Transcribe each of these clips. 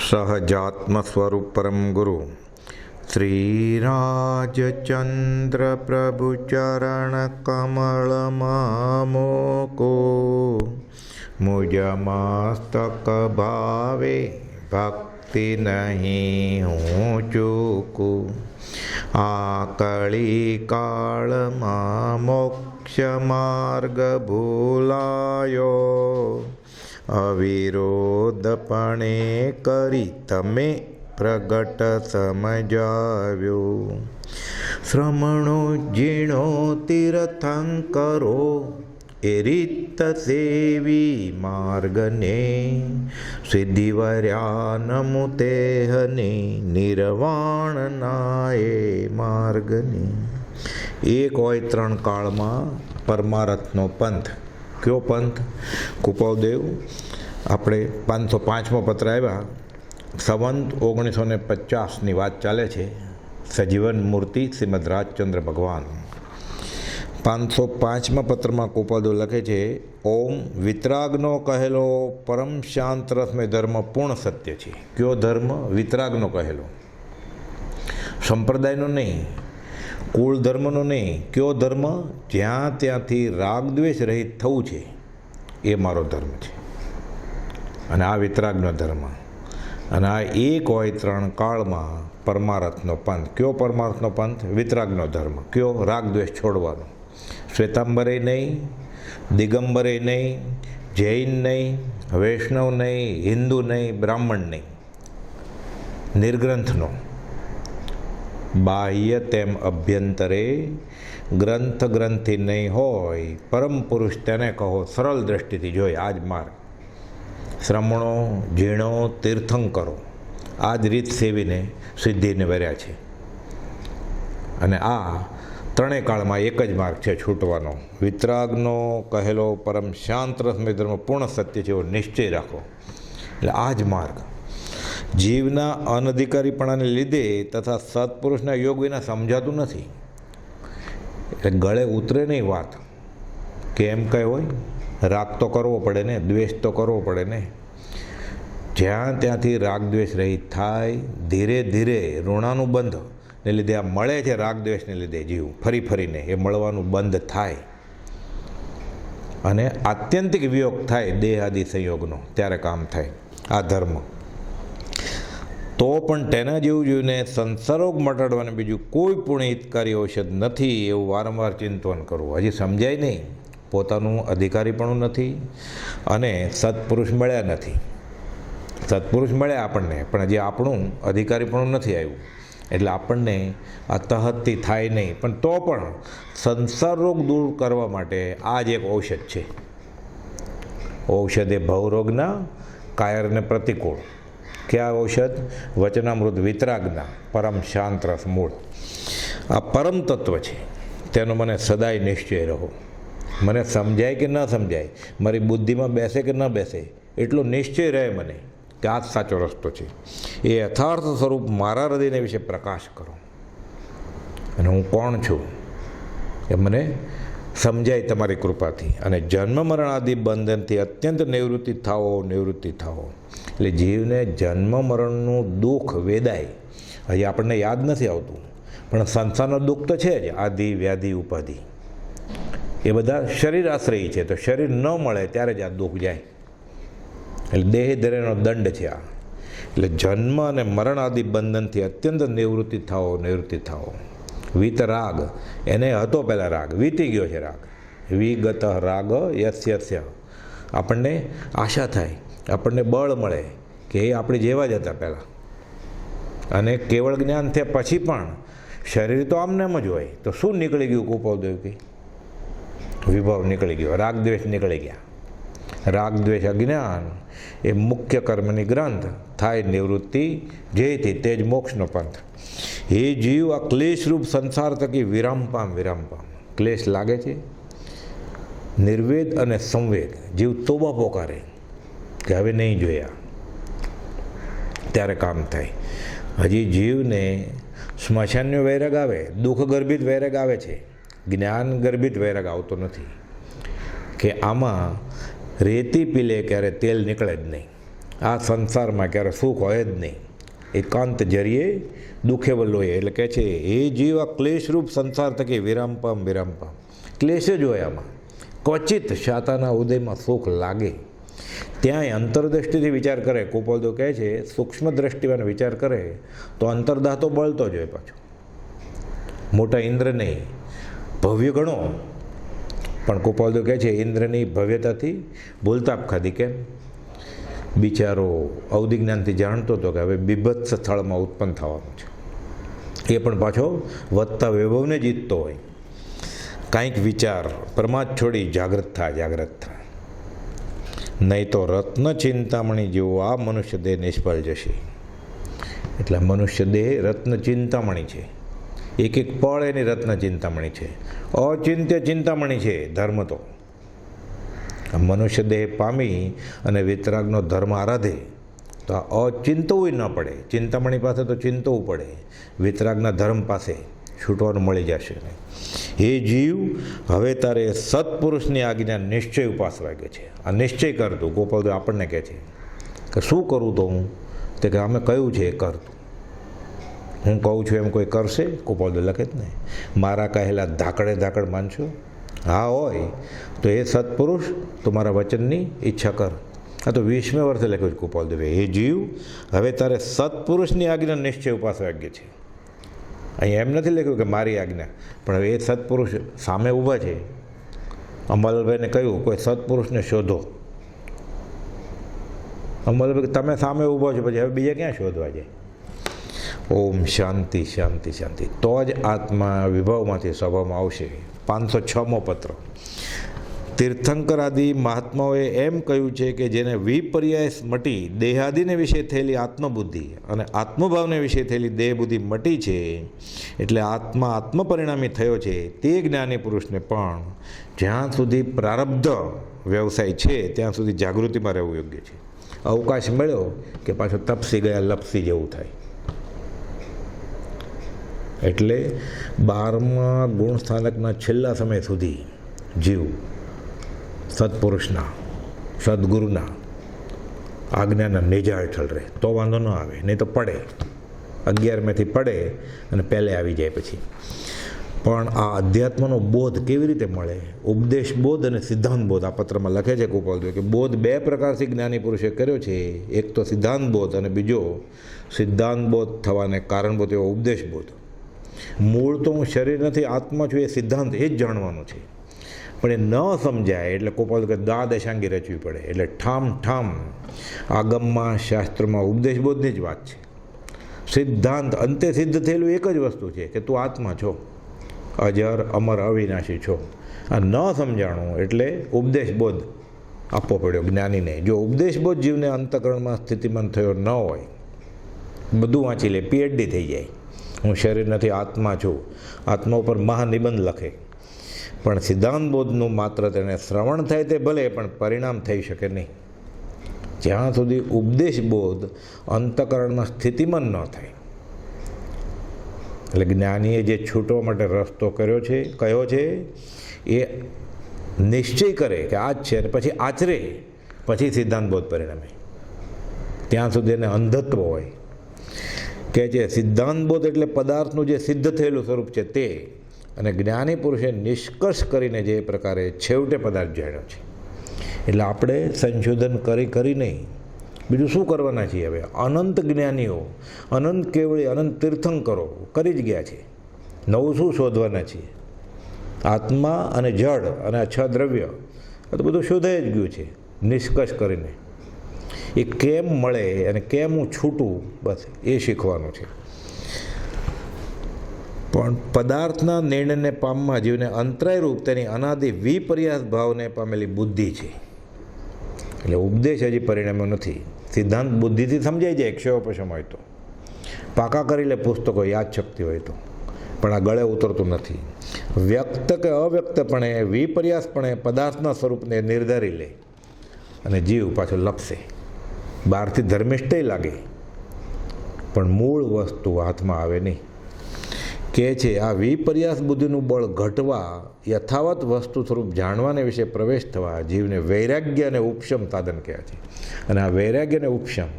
सहजात्म स्वरूप परम गुरु श्री राजचंद्र प्रभु चरण कमल मामोको मुझ मस्तक भावे भक्ति नहीं हूँ चूकू आकली काल मोक्ष मार्ग भूलायो अविरोधपणे करी तमे प्रगट समजाव्यो श्रमणो जीणो तीर्थंकरो ए रीत सेवी मार्गने सिद्धिवर्या नमुतेहने निर्वाण नाये मार्गने। एक होय त्रण काल में परमारथनो पंथ। क्यों पंथ? कुपावदेव આપણે 505મો પત્ર આવ્યા સંવંત 1950ની વાત ચાલે છે। સજીવન મૂર્તિ શ્રીમદ રાજચંદ્ર ભગવાન 505મા પત્રમાં કુપાવદેવ લખે છે, ઓમ વિતરાગનો કહેલો પરમ શાંત રસમય ધર્મ પૂર્ણ સત્ય છે। કયો ધર્મ? વિતરાગનો કહેલો, સંપ્રદાયનો નહીં, કુળ ધર્મનો નહીં। કયો ધર્મ? જ્યાં ત્યાંથી રાગ દ્વેષ રહિત થવું છે એ મારો ધર્મ છે અને આ વિતરાગનો ધર્મ। અને આ એક હોય ત્રણ કાળમાં પરમારથનો પંથ। કયો પરમારથનો પંથ? વિતરાગનો ધર્મ। કયો? રાગ દ્વેષ છોડવાનો। શ્વેતાંબરે નહીં, દિગંબરે નહીં, જૈન નહીં, વૈષ્ણવ નહીં, હિન્દુ નહીં, બ્રાહ્મણ નહીં, નિર્ગ્રંથનો। બાહ્ય તેમ અભ્યંતરે ગ્રંથ ગ્રંથિ નહીં હોય, પરમ પુરુષ તેને કહો સરળ દ્રષ્ટિથી જોઈ। આ જ માર્ગ। શ્રમણો, જીણો, તીર્થંકરો, આ જ રીત સેવીને સિદ્ધિને વર્યા છે। અને આ ત્રણેય કાળમાં એક જ માર્ગ છે છૂટવાનો। વિતરાગનો કહેલો પરમ શાંત રસમય ધર્મ પૂર્ણ સત્ય છે એવો નિશ્ચય રાખો। એટલે આ જ માર્ગ જીવના અનધિકારીપણાને લીધે તથા સત્પુરુષના યોગ વિના સમજાતું નથી। એટલે ગળે ઉતરે નહીં વાત કે એમ કંઈ હોય, રાગ તો કરવો પડે ને, દ્વેષ તો કરવો પડે ને। જ્યાં ત્યાંથી રાગ દ્વેષ રહિત થાય, ધીરે ધીરે ઋણાનું બંધ ને લીધે આ મળે છે રાગ દ્વેષને લીધે જીવ ફરી ફરીને એ મળવાનું બંધ થાય અને આત્યંતિક વિયોગ થાય દેહ આદિ સંયોગનો, ત્યારે કામ થાય આ ધર્મ। તો પણ તેના જેવું જોઈને સંસારોગ મટાડવાને બીજું કોઈ પુણ્યહિતકારી ઔષધ નથી એવું વારંવાર ચિંતન કરવું। હજી સમજાય નહીં, પોતાનું અધિકારીપણું નથી અને સત્પુરુષ મળ્યા નથી। સત્પુરુષ મળ્યા આપણને, પણ હજી આપણું અધિકારીપણું નથી આવ્યું, એટલે આપણને આ તહત્તી થાય નહીં। પણ તો પણ સંસાર રોગ દૂર કરવા માટે આ જ એક ઔષધ છે। ઔષધ એ ભવરોગના, કાયરને પ્રતિકૂળ। ક્યાં ઔષધ? વચનામૃત વિતરાગના પરમ શાંત રસ મૂળ। આ પરમ તત્વ છે, તેનો મને સદાય નિશ્ચય રહો। મને સમજાય કે ન સમજાય, મારી બુદ્ધિમાં બેસે કે ન બેસે, એટલો નિશ્ચય રહે મને કે આ જ સાચો રસ્તો છે। એ યથાર્થ સ્વરૂપ મારા હૃદયને વિશે પ્રકાશ કરો અને હું કોણ છું એ મને સમજાય તમારી કૃપાથી। અને જન્મ મરણ આદિ બંધનથી અત્યંત નિવૃત્તિ થાઓ, નિવૃત્તિ થાઓ। એટલે જીવને જન્મ મરણનું દુઃખ વેદાય, હજી આપણને યાદ નથી આવતું, પણ સંસારનું દુઃખ તો છે જ, આદિ વ્યાધિ ઉપાધિ એ બધા શરીર આશ્રયી છે। તો શરીર ન મળે ત્યારે જ આ દુઃખ જાય। એટલે દેહ ધરેનો દંડ છે આ। એટલે જન્મ અને મરણ આદિ બંધનથી અત્યંત નિવૃત્તિ થાઓ, નિવૃત્તિ થાઓ। વિતરાગ, એને હતો પહેલાં રાગ, વીતી ગયો છે રાગ। વિગત રાગ યસ્ય, આપણને આશા થાય, આપણને બળ મળે કે એ આપણે જેવા જ હતા પહેલાં, અને કેવળ જ્ઞાન થયા પછી પણ શરીર તો આમને એમ જ હોય, તો શું નીકળી ગયું? કુપાવદેવ કે વિભાવ નીકળી ગયો, રાગ દ્વેષ નીકળી ગયા। રાગ દ્વેષ અજ્ઞાન એ મુખ્ય કર્મની ગ્રંથ થાય નિવૃત્તિ, જેથી તે જ મોક્ષનો પંથ। એ જીવ આ ક્લેશરૂપ સંસાર થકી વિરામ પામ, વિરામ પામ। ક્લેશ લાગે છે, નિર્વેદ અને સંવેદ, જીવ તોબા પોકારે કે હવે નહીં જોયા, ત્યારે કામ થાય। હજી જીવને સ્મશાનનો વૈરાગ આવે, દુઃખ ગર્ભિત વૈરાગ આવે છે, જ્ઞાન ગર્ભિત વૈરાગ આવતો નથી કે આમાં રેતી પી લે ક્યારે તેલ નીકળે જ નહીં। આ સંસારમાં ક્યારે સુખ હોય જ નહીં. એકાંત જરીએ દુઃખે વલ્લોએ, એટલે કહે છે એ જીવ આ ક્લેશરૂપ સંસાર થકી વિરામપામ વિરામપામ, ક્લેશ જ હોય આમાં. ક્વચિત શાતાના ઉદયમાં સુખ લાગે. ત્યાંય અંતરદ્રષ્ટિથી વિચાર કરે. કુપોલદો કહે છે સૂક્ષ્મ દ્રષ્ટિમાં વિચાર કરે તો અંતર્દાહ તો બળતો જ હોય પાછો. મોટા ઇન્દ્ર નહીં, ભવ્ય ગણો, પણ કુપોલદો કહે છે ઇન્દ્રની ભવ્યતાથી ભૂલતાપ ખાધી. કેમ? બિચારો અવધિ જ્ઞાનથી જાણતો હતો કે હવે બીભત્સ સ્થળમાં ઉત્પન્ન થવાનું છે. એ પણ પાછો વધતા વૈભવને જીતતો હોય. કાંઈક વિચાર, પ્રમાદ છોડી જાગૃત થા. નહીં તો રત્ન ચિંતામણી જેવો આ મનુષ્ય દેહ નિષ્ફળ જશે. એટલે મનુષ્ય દેહ રત્ન ચિંતામણી છે. એક એક પળ એની રત્ન ચિંતામણી છે. અચિંત્ય ચિંતામણી છે ધર્મ તો. મનુષ્ય દેહ પામી અને વિતરાગનો ધર્મ આરાધે તો આ અચિંતવું ન પડે. ચિંતામણી પાસે તો ચિંતવું પડે. વિતરાગના ધર્મ પાસે છૂટવાનું મળી જશે. એ જીવ હવે તારે સત્પુરુષની આજ્ઞા નિશ્ચય ઉપાસ વાગે છે. આ નિશ્ચય કરતું ગોપાલ આપણને કહે છે કે શું કરું તો હું? તે કે અમે કહ્યું છે એ કરતું. હું કહું છું એમ કોઈ કરશે? ગોપાલ લખે જ ને, મારા કહેલા ધાકડે માનશો? હા હોય તો એ સત્પુરુષ તો મારા વચનની ઈચ્છા કર. આ તો 20મે વર્ષે લખ્યું છે ગોપાલ દેવે. એ જીવ હવે તારે સત્પુરુષની આજ્ઞા નિશ્ચય ઉપાસ વાગ્ય છે. અહીં એમ નથી લખ્યું કે મારી આજ્ઞા, પણ હવે એ સત્પુરુષ સામે ઊભા છે. અંબાલાલભાઈને કહ્યું કોઈ સત્પુરુષને શોધો. અંબાલાલભાઈ તમે સામે ઊભો છો, પછી હવે બીજા ક્યાં શોધવા જાય? ઓમ શાંતિ શાંતિ શાંતિ. તો જ આત્મા વિભાવમાંથી સ્વભાવમાં આવશે. 506મો પત્ર. તીર્થંકર આદિ મહાત્માઓએ એમ કહ્યું છે કે જેને વિપર્યાસ મટી દેહાદિને વિશે થયેલી આત્મબુદ્ધિ અને આત્મભાવને વિશે થયેલી દેહબુદ્ધિ મટી છે, એટલે આત્મા આત્મપરિણામી થયો છે, તે જ્ઞાની પુરુષને પણ જ્યાં સુધી પ્રારબ્ધ વ્યવસાય છે ત્યાં સુધી જાગૃતિમાં રહેવું યોગ્ય છે. અવકાશ મળ્યો કે પાછો તપસી ગયા લપસી જેવું થાય. એટલે 12મા ગુણસ્થાનકના છેલ્લા સમય સુધી જીવ સત્પુરુષના, સદગુરુના આજ્ઞાના નેજા હેઠળ રહે તો વાંધો ન આવે. નહીં તો પડે, 11મેથી પડે અને પહેલે આવી જાય પછી. પણ આ અધ્યાત્મનો બોધ કેવી રીતે મળે? ઉપદેશ બોધ અને સિદ્ધાંત બોધ. આ પત્રમાં લખે છે ગોપાલદેવ કે બોધ 2 પ્રકારથી જ્ઞાની પુરુષે કર્યો છે. એક તો સિદ્ધાંત બોધ અને બીજો સિદ્ધાંત બોધ થવાને કારણભૂત એવો ઉપદેશ બોધ. મૂળ તો હું શરીર નથી, આત્મા છું, એ સિદ્ધાંત એ જ જાણવાનું છે. પણ એ ન સમજાય એટલે ગોપાલ કે દ્વાદશાંગી રચવી પડે. એટલે ઠામ આગમમાં, શાસ્ત્રમાં ઉપદેશ બોધની જ વાત છે. સિદ્ધાંત અંતે સિદ્ધ થયેલું એક જ વસ્તુ છે કે તું આત્મા છો, અજર અમર અવિનાશી છો. આ ન સમજાણું એટલે ઉપદેશ બોધ આપવો પડ્યો જ્ઞાનીને. જો ઉપદેશ બોધ જીવને અંતઃકરણમાં સ્થિતિમાન થયો ન હોય, બધું વાંચી લે, PhD થઈ જાય, હું શરીર નથી આત્મા છું, આત્મા ઉપર મહાનિબંધ લખે, પણ સિદ્ધાંત બોધનું માત્ર તેને શ્રવણ થાય તે ભલે, પણ પરિણામ થઈ શકે નહીં જ્યાં સુધી ઉપદેશ બોધ અંતઃકરણમાં સ્થિતિમાન ન થાય. એટલે જ્ઞાનીએ જે છૂટવા માટે રસ્તો કયો છે એ નિશ્ચય કરે કે આ જ છે, અને પછી આચરે, પછી સિદ્ધાંત બોધ પરિણામે. ત્યાં સુધી એને અંધત્વ હોય. કે છે સિદ્ધાંત બોધ એટલે પદાર્થનું જે સિદ્ધ થયેલું સ્વરૂપ છે તે, અને જ્ઞાની પુરુષે નિષ્કર્ષ કરીને જે પ્રકારે છેવટે પદાર્થ જાણ્યો છે. એટલે આપણે સંશોધન કરી નહીં, બીજું શું કરવાના છીએ? હવે અનંત જ્ઞાનીઓ, અનંત કેવળી, અનંત તીર્થંકરો કરી જ ગયા છે. નવું શું શોધવાના છીએ? આત્મા અને જળ અને 6 દ્રવ્ય આ તો બધું શોધાઈ જ ગયું છે નિષ્કર્ષ કરીને. એ કેમ મળે અને કેમ હું છૂટું, બસ એ શીખવાનું છે. પણ પદાર્થના નિર્ણયને પામવા જીવને અંતરાયરૂપ તેની અનાદિ વિપર્યાસ ભાવને પામેલી બુદ્ધિ છે. એટલે ઉપદેશ હજી પરિણામ્યો નથી. સિદ્ધાંત બુદ્ધિથી સમજાઈ જાય, ક્ષયોપશમ હોય તો, પાકા કરી લે પુસ્તકો, યાદશક્તિ હોય તો, પણ આ ગળે ઉતરતું નથી. વ્યક્ત કે અવ્યક્તપણે, વિપર્યાસપણે પદાર્થના સ્વરૂપને નિર્ધારી લે અને જીવ પાછો લપસે. બહારથી ધર્મિષ્ઠ લાગે પણ મૂળ વસ્તુ હાથમાં આવે નહીં. કહે છે આ વિપર્યાસ બુદ્ધિનું બળ ઘટવા યથાવત વસ્તુ સ્વરૂપ જાણવાને વિશે પ્રવેશ થવા જીવને વૈરાગ્ય અને ઉપશમ સાધન કહે છે. અને આ વૈરાગ્ય અને ઉપશમ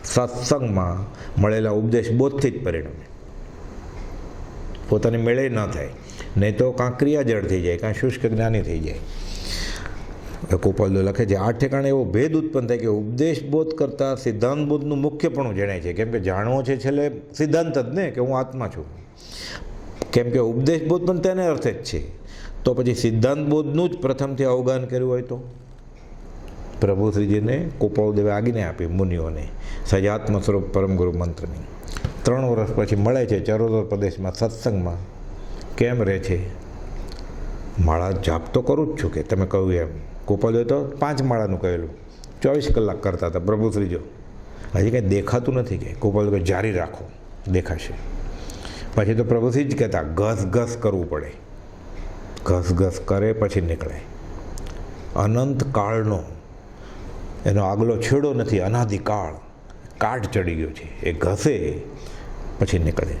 સત્સંગમાં મળેલા ઉપદેશ બોધથી જ પરિણમે. પોતાની મેળે ન થાય, નહીં તો કાં ક્રિયાજળ થઈ જાય, કાં શુષ્ક જ્ઞાની થઈ જાય. ગોપાલદો લખે છે આ ઠેકાણે એવો ભેદ ઉત્પન્ન થાય કે ઉપદેશ બોધ કરતાં સિદ્ધાંત બોધનું મુખ્યપણું જણાય છે. કેમ કે જાણવો છે છેલ્લે સિદ્ધાંત જ ને, કે હું આત્મા છું. કેમ કે ઉપદેશ બોધ પણ તેને અર્થે જ છે. તો પછી સિદ્ધાંત બોધનું જ પ્રથમથી અવગાહન કર્યું હોય તો પ્રભુ શ્રીજીને ગોપાલદેવે આજ્ઞા આપી મુનિઓને સજાત્મ સ્વરૂપ પરમગુરુ મંત્રની. 3 વર્ષ પછી મળે છે ચરોતર પ્રદેશમાં સત્સંગમાં. કેમ રહે છે? માળા જાપ તો કરું જ છું કે તમે કહ્યું એમ. ગોપાલદેવે તો 5 માળાનું કહેલું, 24 કલાક કરતા હતા પ્રભુશ્રીજો. હજી કંઈ દેખાતું નથી કે ગોપાલદેવે જારી રાખો, દેખાશે. પછી તો પ્રભુશ્રી જ કહેતા ઘસ ઘસ કરવું પડે, ઘસ ઘસ કરે પછી નીકળે. અનંત કાળનો એનો આગલો છેડો નથી, અનાદિકાળ કાટ ચડી ગયો છે, એ ઘસે પછી નીકળે.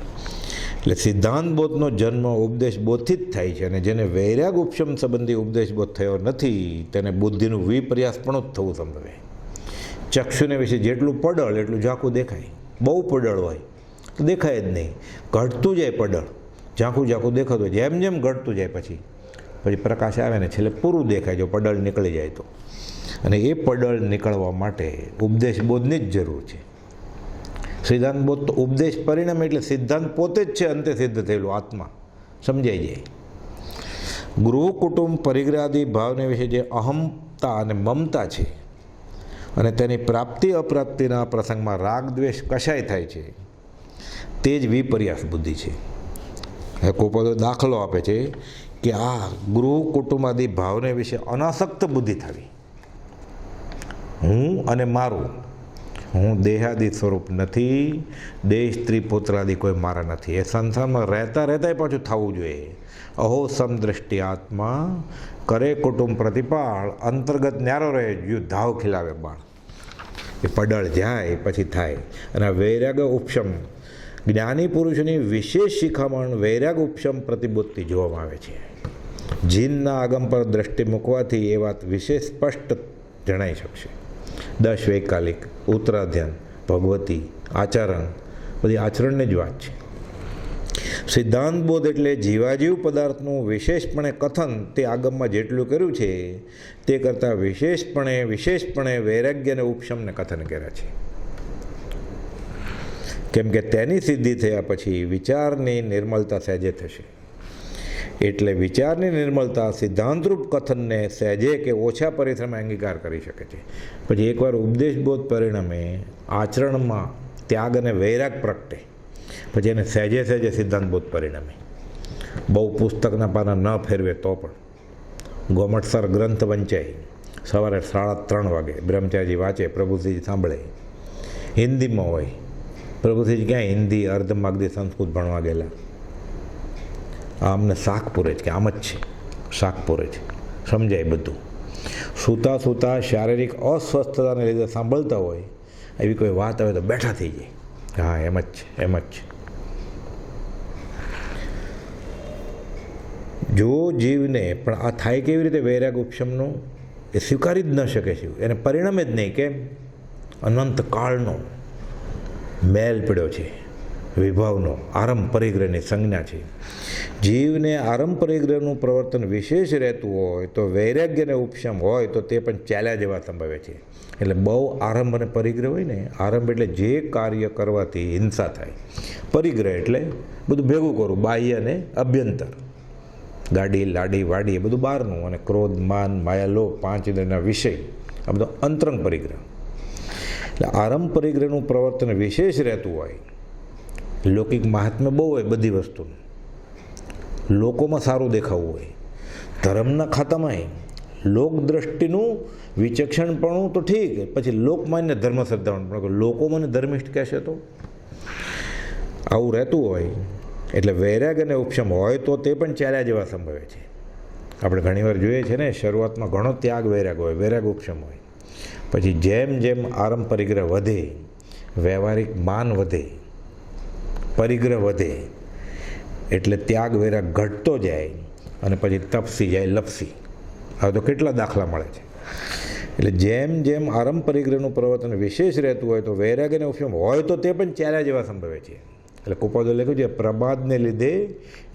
એટલે સિદ્ધાંત બોધનો જન્મ ઉપદેશ બોધથી જ થાય છે. અને જેને વૈરાગ ઉપશમ સંબંધી ઉપદેશ બોધ થયો નથી તેને બુદ્ધિનું વિપર્યાસપણું જ થવું સંભવે. ચક્ષુને વિશે જેટલું પડળ એટલું ઝાંખું દેખાય. બહુ પડળ હોય તો દેખાય જ નહીં, ઘટતું જાય પડળ, ઝાંખું ઝાંખું દેખાતું હોય. જેમ જેમ ઘટતું જાય પછી પ્રકાશ આવે ને છેલ્લે પૂરું દેખાય જો પડળ નીકળી જાય તો. અને એ પડળ નીકળવા માટે ઉપદેશ બોધની જ જરૂર છે. સિદ્ધાંત બોધ તો ઉપદેશ પરિણામ એટલે સિદ્ધાંત પોતે જ છે અંતે સિદ્ધ થયેલું આત્મા સમજાઈ જાય. ગૃહ કુટુંબ પરિગ્રહાદી ભાવને વિશે જે અહમતા અને મમતા છે અને તેની પ્રાપ્તિ અપ્રાપ્તિના પ્રસંગમાં રાગ દ્વેષ કશાય થાય છે તે જ વિપર્યાસ બુદ્ધિ છે. ગોપાલો દાખલો આપે છે કે આ ગૃહ કુટુંબાદી ભાવને વિશે અનાસક્ત બુદ્ધિ થવી. હું અને મારું, હું દેહાદી સ્વરૂપ નથી, દેહ સ્ત્રી પુત્રાદિ કોઈ મારા નથી. એ સંસારમાં રહેતા રહેતા પાછું થવું જોઈએ. અહો સમદ્રષ્ટિ આત્મા કરે કુટુંબ પ્રતિપાળ, અંતર્ગત ન્યારો રહે ધાવ ખીલાવે બાળ. એ પડળ જાય પછી થાય. અને આ વૈરાગ ઉપશમ જ્ઞાની પુરુષની વિશેષ શિખામણ વૈરાગ ઉપશમ પ્રતિબુદ્ધિ જોવામાં આવે છે. જીનના આગમ પર દ્રષ્ટિ મૂકવાથી એ વાત વિશેષ સ્પષ્ટ જણાઈ શકશે. 10 વૈકાલિક, ઉત્તરાધ્યાન, ભગવતી, આચરણ, બધી આચરણની જ વાત છે. સિદ્ધાંત બોધ એટલે જીવાજીવ પદાર્થનું વિશેષપણે કથન તે આગમમાં જેટલું કર્યું છે તે કરતાં વિશેષપણે વૈરાગ્ય અને ઉપશમને કથન કર્યા છે. કેમ કે તેની સિદ્ધિ થયા પછી વિચારની નિર્મળતા સહેજે થશે. એટલે વિચારની નિર્મળતા સિદ્ધાંતરૂપ કથનને સહેજે કે ઓછા પરિશ્રમે અંગીકાર કરી શકે છે. પછી એકવાર ઉપદેશબોધ પરિણામે આચરણમાં ત્યાગ અને વૈરાગ પ્રગટે પછી એને સહેજે સિદ્ધાંતબોધ પરિણામે. બહુ પુસ્તકના પાના ન ફેરવે તો પણ ગોમટસર ગ્રંથ વંચાય, સવારે 3:30 વાગે બ્રહ્મચારી વાંચે, પ્રભુશ્રીજી સાંભળે. હિન્દીમાં હોય, પ્રભુશ્રીજી ક્યાંય હિન્દી અર્ધમાગધી સંસ્કૃત ભણવા ગયેલા. આમને શાક પૂરે છે કે આમ જ છે, શાક પૂરે છે, સમજાય બધું. સૂતા શારીરિક અસ્વસ્થતાને લીધે સાંભળતા હોય એવી કોઈ વાત આવે તો બેઠા થઈ જાય. હા, એમ જ છે. જો જીવને પણ આ થાય કેવી રીતે વૈરાગ ઉપશમનું, એ સ્વીકારી જ ન શકે છે, એને પરિણામે જ નહીં. કેમ? અનંત કાળનો મેલ પડ્યો છે, વિભાવનો આરંભ પરિગ્રહની સંજ્ઞા છે. જીવને આરંભ પરિગ્રહનું પ્રવર્તન વિશેષ રહેતું હોય તો વૈરાગ્ય અને ઉપશમ હોય તો તે પણ ચાલ્યા જેવા સંભવે છે. એટલે બહુ આરંભ અને પરિગ્રહ હોય ને, આરંભ એટલે જે કાર્ય કરવાથી હિંસા થાય, પરિગ્રહ એટલે બધું ભેગું કરવું, બાહ્ય અને અભ્યંતર, ગાડી લાડી વાડી એ બધું બહારનું, અને ક્રોધ માન માયા લોભ 5 ઇન્દ્રિયના વિષય, આ બધો અંતરંગ પરિગ્રહ. એટલે આરંભ પરિગ્રહનું પ્રવર્તન વિશેષ રહેતું હોય. લૌકિક મહાત્મ્ય બહુ હોય બધી વસ્તુનું, લોકોમાં સારું દેખાવું હોય, ધર્મના ખાતામાં લોકદ્રષ્ટિનું વિચક્ષણપણું તો ઠીક, પછી લોકમાન્ય ધર્મ શ્રદ્ધાપણું, પણ લોકો મને ધર્મિષ્ઠ કહેશે તો આવું રહેતું હોય. એટલે વૈરાગ અને ઉપશમ હોય તો તે પણ ચાલ્યા જેવા સંભવે છે. આપણે ઘણીવાર જોઈએ છે ને, શરૂઆતમાં ઘણો ત્યાગ વૈરાગ હોય, વૈરાગ ઉપશમ હોય. પછી જેમ જેમ આરંભ પરિગ્રહ વધે, વ્યવહારિક માન વધે, પરિગ્રહ વધે, એટલે ત્યાગ વૈરાગ ઘટતો જાય અને પછી તપસી જાય લપસી. હવે તો કેટલા દાખલા મળે છે. એટલે જેમ જેમ આરંભ પરિગ્રહનું પ્રવર્તન વિશેષ રહેતું હોય તો વૈરાગ અને ઉપશમ હોય તો તે પણ ચાલ્યા જેવા સંભવે છે. એટલે કુપાદો લખ્યું છે, પ્રમાદને લીધે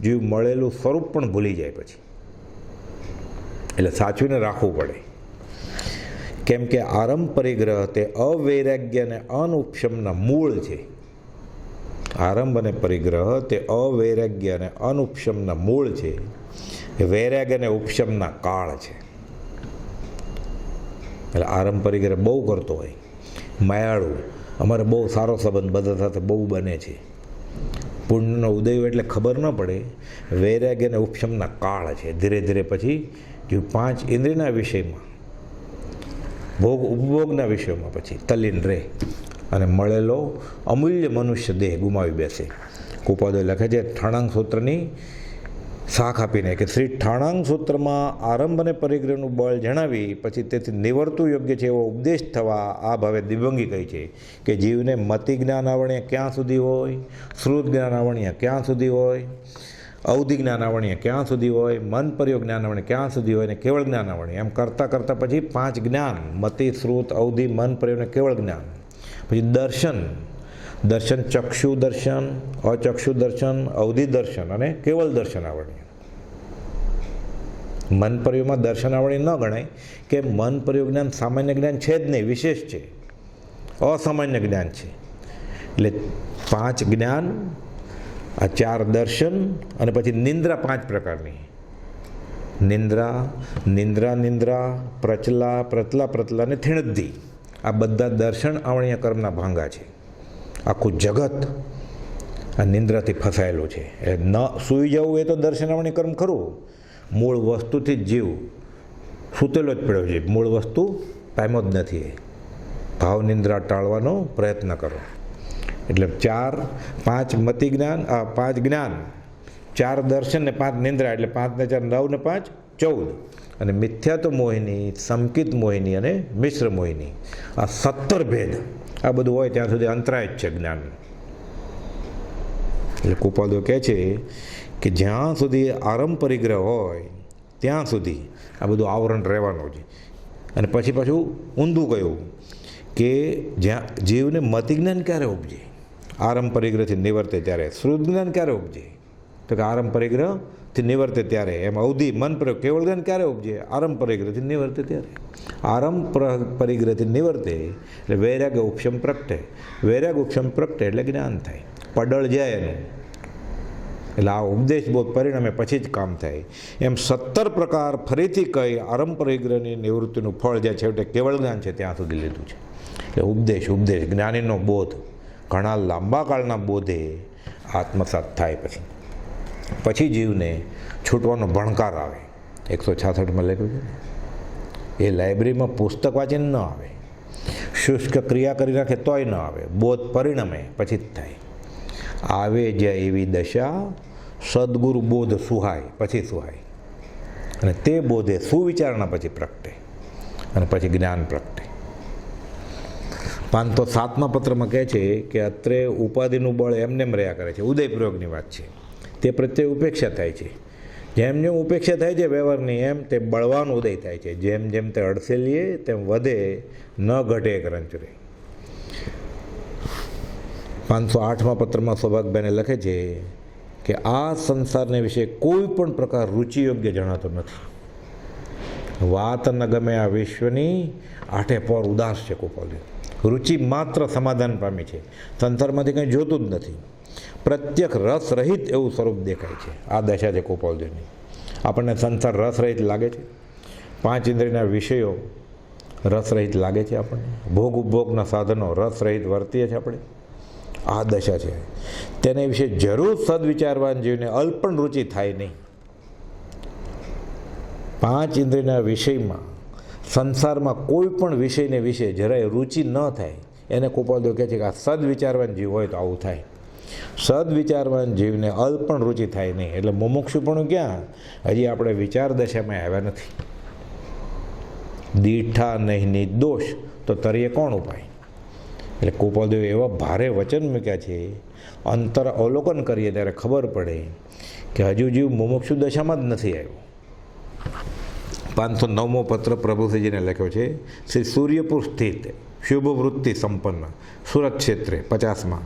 જીવ મળેલું સ્વરૂપ પણ ભૂલી જાય પછી. એટલે સાચવીને રાખવું પડે. કેમ કે આરંભ પરિગ્રહ તે અવૈરાગ્ય અને અનુપશમના મૂળ છે. આરંભ અને પરિગ્રહ તે અવૈરાગ્ય અને અનુપશમના મૂળ છે. વૈરાગ્ય અને ઉપશમના કાળ છે. એટલે આરંભ પરિગ્રહ બહુ કરતો હોય, માયાળું, અમારે બહુ સારો સંબંધ બધા સાથે બહુ બને છે, પુણ્યનો ઉદય એટલે ખબર ન પડે. વૈરાગ્ય અને ઉપશમના કાળ છે. ધીરે ધીરે પછી જો 5 ઇન્દ્રિયના વિષયમાં, ભોગ ઉપભોગના વિષયોમાં પછી તલ્લીન રહે અને મળેલો અમૂલ્ય મનુષ્ય દેહ ગુમાવી બેસે. કુપાદો લખે છે, ઠાણાંગ સૂત્રની શાખ આપીને કે શ્રી ઠાણાંગ સૂત્રમાં આરંભ અને પરિગ્રહનું બળ જણાવી પછી તેથી નિવર્તું યોગ્ય છે એવો ઉપદેશ થવા આ ભાવે દિવ્યંગી કહી છે કે જીવને મતિ જ્ઞાન આવણીય ક્યાં સુધી હોય, શ્રુત જ્ઞાન આવણીય ક્યાં સુધી હોય, અવધિ જ્ઞાન આવણીય ક્યાં સુધી હોય, મન પ્રયોગ જ્ઞાન આવણીય ક્યાં સુધી હોય, ને કેવળ જ્ઞાન આવણીય, એમ કરતાં કરતાં પછી 5 જ્ઞાન, મતિ, શ્રુત, અવધિ, મન પ્રયોગ ને કેવળ જ્ઞાન. પછી દર્શન, દર્શન ચક્ષુ દર્શન, અચક્ષુ દર્શન, અવધિ દર્શન અને કેવળ દર્શન આવણીય. મન પ્રયોગમાં દર્શન આવણી ન ગણાય કે મન પ્રયોગ જ્ઞાન સામાન્ય જ્ઞાન છે જ નહીં, વિશેષ છે, અસામાન્ય જ્ઞાન છે. એટલે 5 જ્ઞાન, આ 4 દર્શન અને પછી નિંદ્રા 5 પ્રકારની. નિંદ્રા, નિંદ્રા નિંદ્રા, પ્રચલા, પ્રતલા પ્રતલા અને થિણદ્ધિ, આ બધા દર્શન આવણીય કર્મના ભાંગા છે. આખું જગત આ નિંદ્રાથી ફસાયેલું છે. એ ન સૂઈ જવું એ તો દર્શન આવણી કર્મ ખરું. મૂળ વસ્તુથી જ જીવ સૂતેલો જ પડ્યો છે. મૂળ વસ્તુ પામ્યો જ નથી. ભાવ નિંદ્રા ટાળવાનો પ્રયત્ન કરો. એટલે 4, 5 મતિ જ્ઞાન, 5 જ્ઞાન, 4 દર્શન ને 5 નિંદ્રા, એટલે 5 ને 4 9 ને 5 14. અને મિથ્યાત્વ મોહિની, સંકિત મોહિની અને મિશ્ર મોહિની, આ 17 ભેદ. આ બધું હોય ત્યાં સુધી અંતરાય જ છે જ્ઞાન. એટલે કુપાદો કહે છે કે જ્યાં સુધી આરંભ પરિગ્રહ હોય ત્યાં સુધી આ બધું આવરણ રહેવાનું છે. અને પછી પાછું ઊંધું કહ્યું કે જ્યાં જીવને મતિ જ્ઞાન ક્યારે ઉપજે, આરંભ પરિગ્રહથી નિવર્તે ત્યારે. શ્રુત જ્ઞાન ક્યારે ઉપજે, તો કે આરંભ પરિગ્રહથી નિવર્તે ત્યારે. એમ અવધિ, મન પ્રયોગ, કેવળ જ્ઞાન ક્યારે ઉપજે, આરંભ પરિગ્રહથી નિવર્તે ત્યારે. આરંભ પરિગ્રહથી નિવર્તે એટલે વૈરાગ્ય ઉપશમ પ્રગટે, વૈરાગ્ય ઉપશમ પ્રગટે એટલે જ્ઞાન થાય, પડળ જાય એનું. એટલે આ ઉપદેશ બોધ પરિણામે પછી જ કામ થાય. એમ 17 પ્રકાર ફરીથી કહી આરંભ પરિગ્રહની નિવૃત્તિનું ફળ જ્યાં છેવટે કેવળ જ્ઞાન છે ત્યાં સુધી લીધું છે. એટલે ઉપદેશ જ્ઞાનીનો બોધ ઘણા લાંબા કાળના બોધે આત્મસાત થાય. પછી જીવને છૂટવાનો ભણકાર આવે. 166માં લખ્યું છે, એ લાઇબ્રેરીમાં પુસ્તક વાંચીને ન આવે, શુષ્ક ક્રિયા કરી નાખે તોય ન આવે. બોધ પરિણમે પછી જ થાય. આવે જ્યાં એવી દશા સદગુરુ બોધ સુહાય, પછી સુહાય. અને તે બોધે સુવિચારણા પછી પ્રગટે અને પછી જ્ઞાન પ્રગટે. 507મા પત્રમાં કહે છે કે અત્રે ઉપાધિનું બળ એમને રહ્યા કરે છે. ઉદય પ્રયોગની વાત છે. તે પ્રત્યે ઉપેક્ષા થાય છે. જેમ જેમ ઉપેક્ષા થાય છે વ્યવહારની, એમ તે બળવાન ઉદય થાય છે. જેમ જેમ તે અડસેલીએ તેમ વધે, ન ઘટે એક રંચરે. 508મા પત્રમાં સૌભાગભાઈને લખે છે કે આ સંસારને વિશે કોઈ પણ પ્રકાર રુચિયોગ્ય જણાતો નથી. વાત ન ગમે આ વિશ્વની, આઠે પોર ઉદાસ છે કુપાલદેવ. રુચિ માત્ર સમાધાન પામી છે, સંસારમાંથી કંઈ જોતું જ નથી. પ્રત્યક્ષ રસ રહિત એવું સ્વરૂપ દેખાય છે. આ દશા છે કુપાલદેવની. આપણને સંસાર રસ રહિત લાગે છે. 5 ઇન્દ્રિયના વિષયો રસ રહિત લાગે છે આપણને. ભોગ ઉપભોગના સાધનો રસ રહિત વર્તીએ છીએ આપણે. આ દશા છે. તેને વિશે જરૂર સદવિચારવાન જીવને અલ્પ પણ રુચિ થાય નહીં. 5 ઇન્દ્રિયના વિષયમાં, સંસારમાં કોઈ પણ વિષયને વિશે જરાય રુચિ ન થાય, એને કુપાલદેવ કહે છે કે આ સદવિચારવાન જીવ હોય તો આવું થાય. સદવિચારવાન જીવને અલ્પ પણ રુચિ થાય નહીં. એટલે મુમુક્ષુપણું ક્યાં, હજી આપણે વિચાર દશામાં આવ્યા નથી. દીઠા નહીં નિર્દોષ તો તરીએ કોણ ઉપાય. એટલે ગોપાલદેવ એવા ભારે વચન મૂક્યા છે, અંતર અવલોકન કરીએ ત્યારે ખબર પડે કે હજુ જીવ મુમુક્ષુ દશામાં જ નથી આવ્યો. 509મો પત્ર પ્રભુશ્રીજીને લખ્યો છે. શ્રી સૂર્યપુર સ્થિત શુભ વૃત્તિ સંપન્ન સુરત ક્ષેત્રે 50માં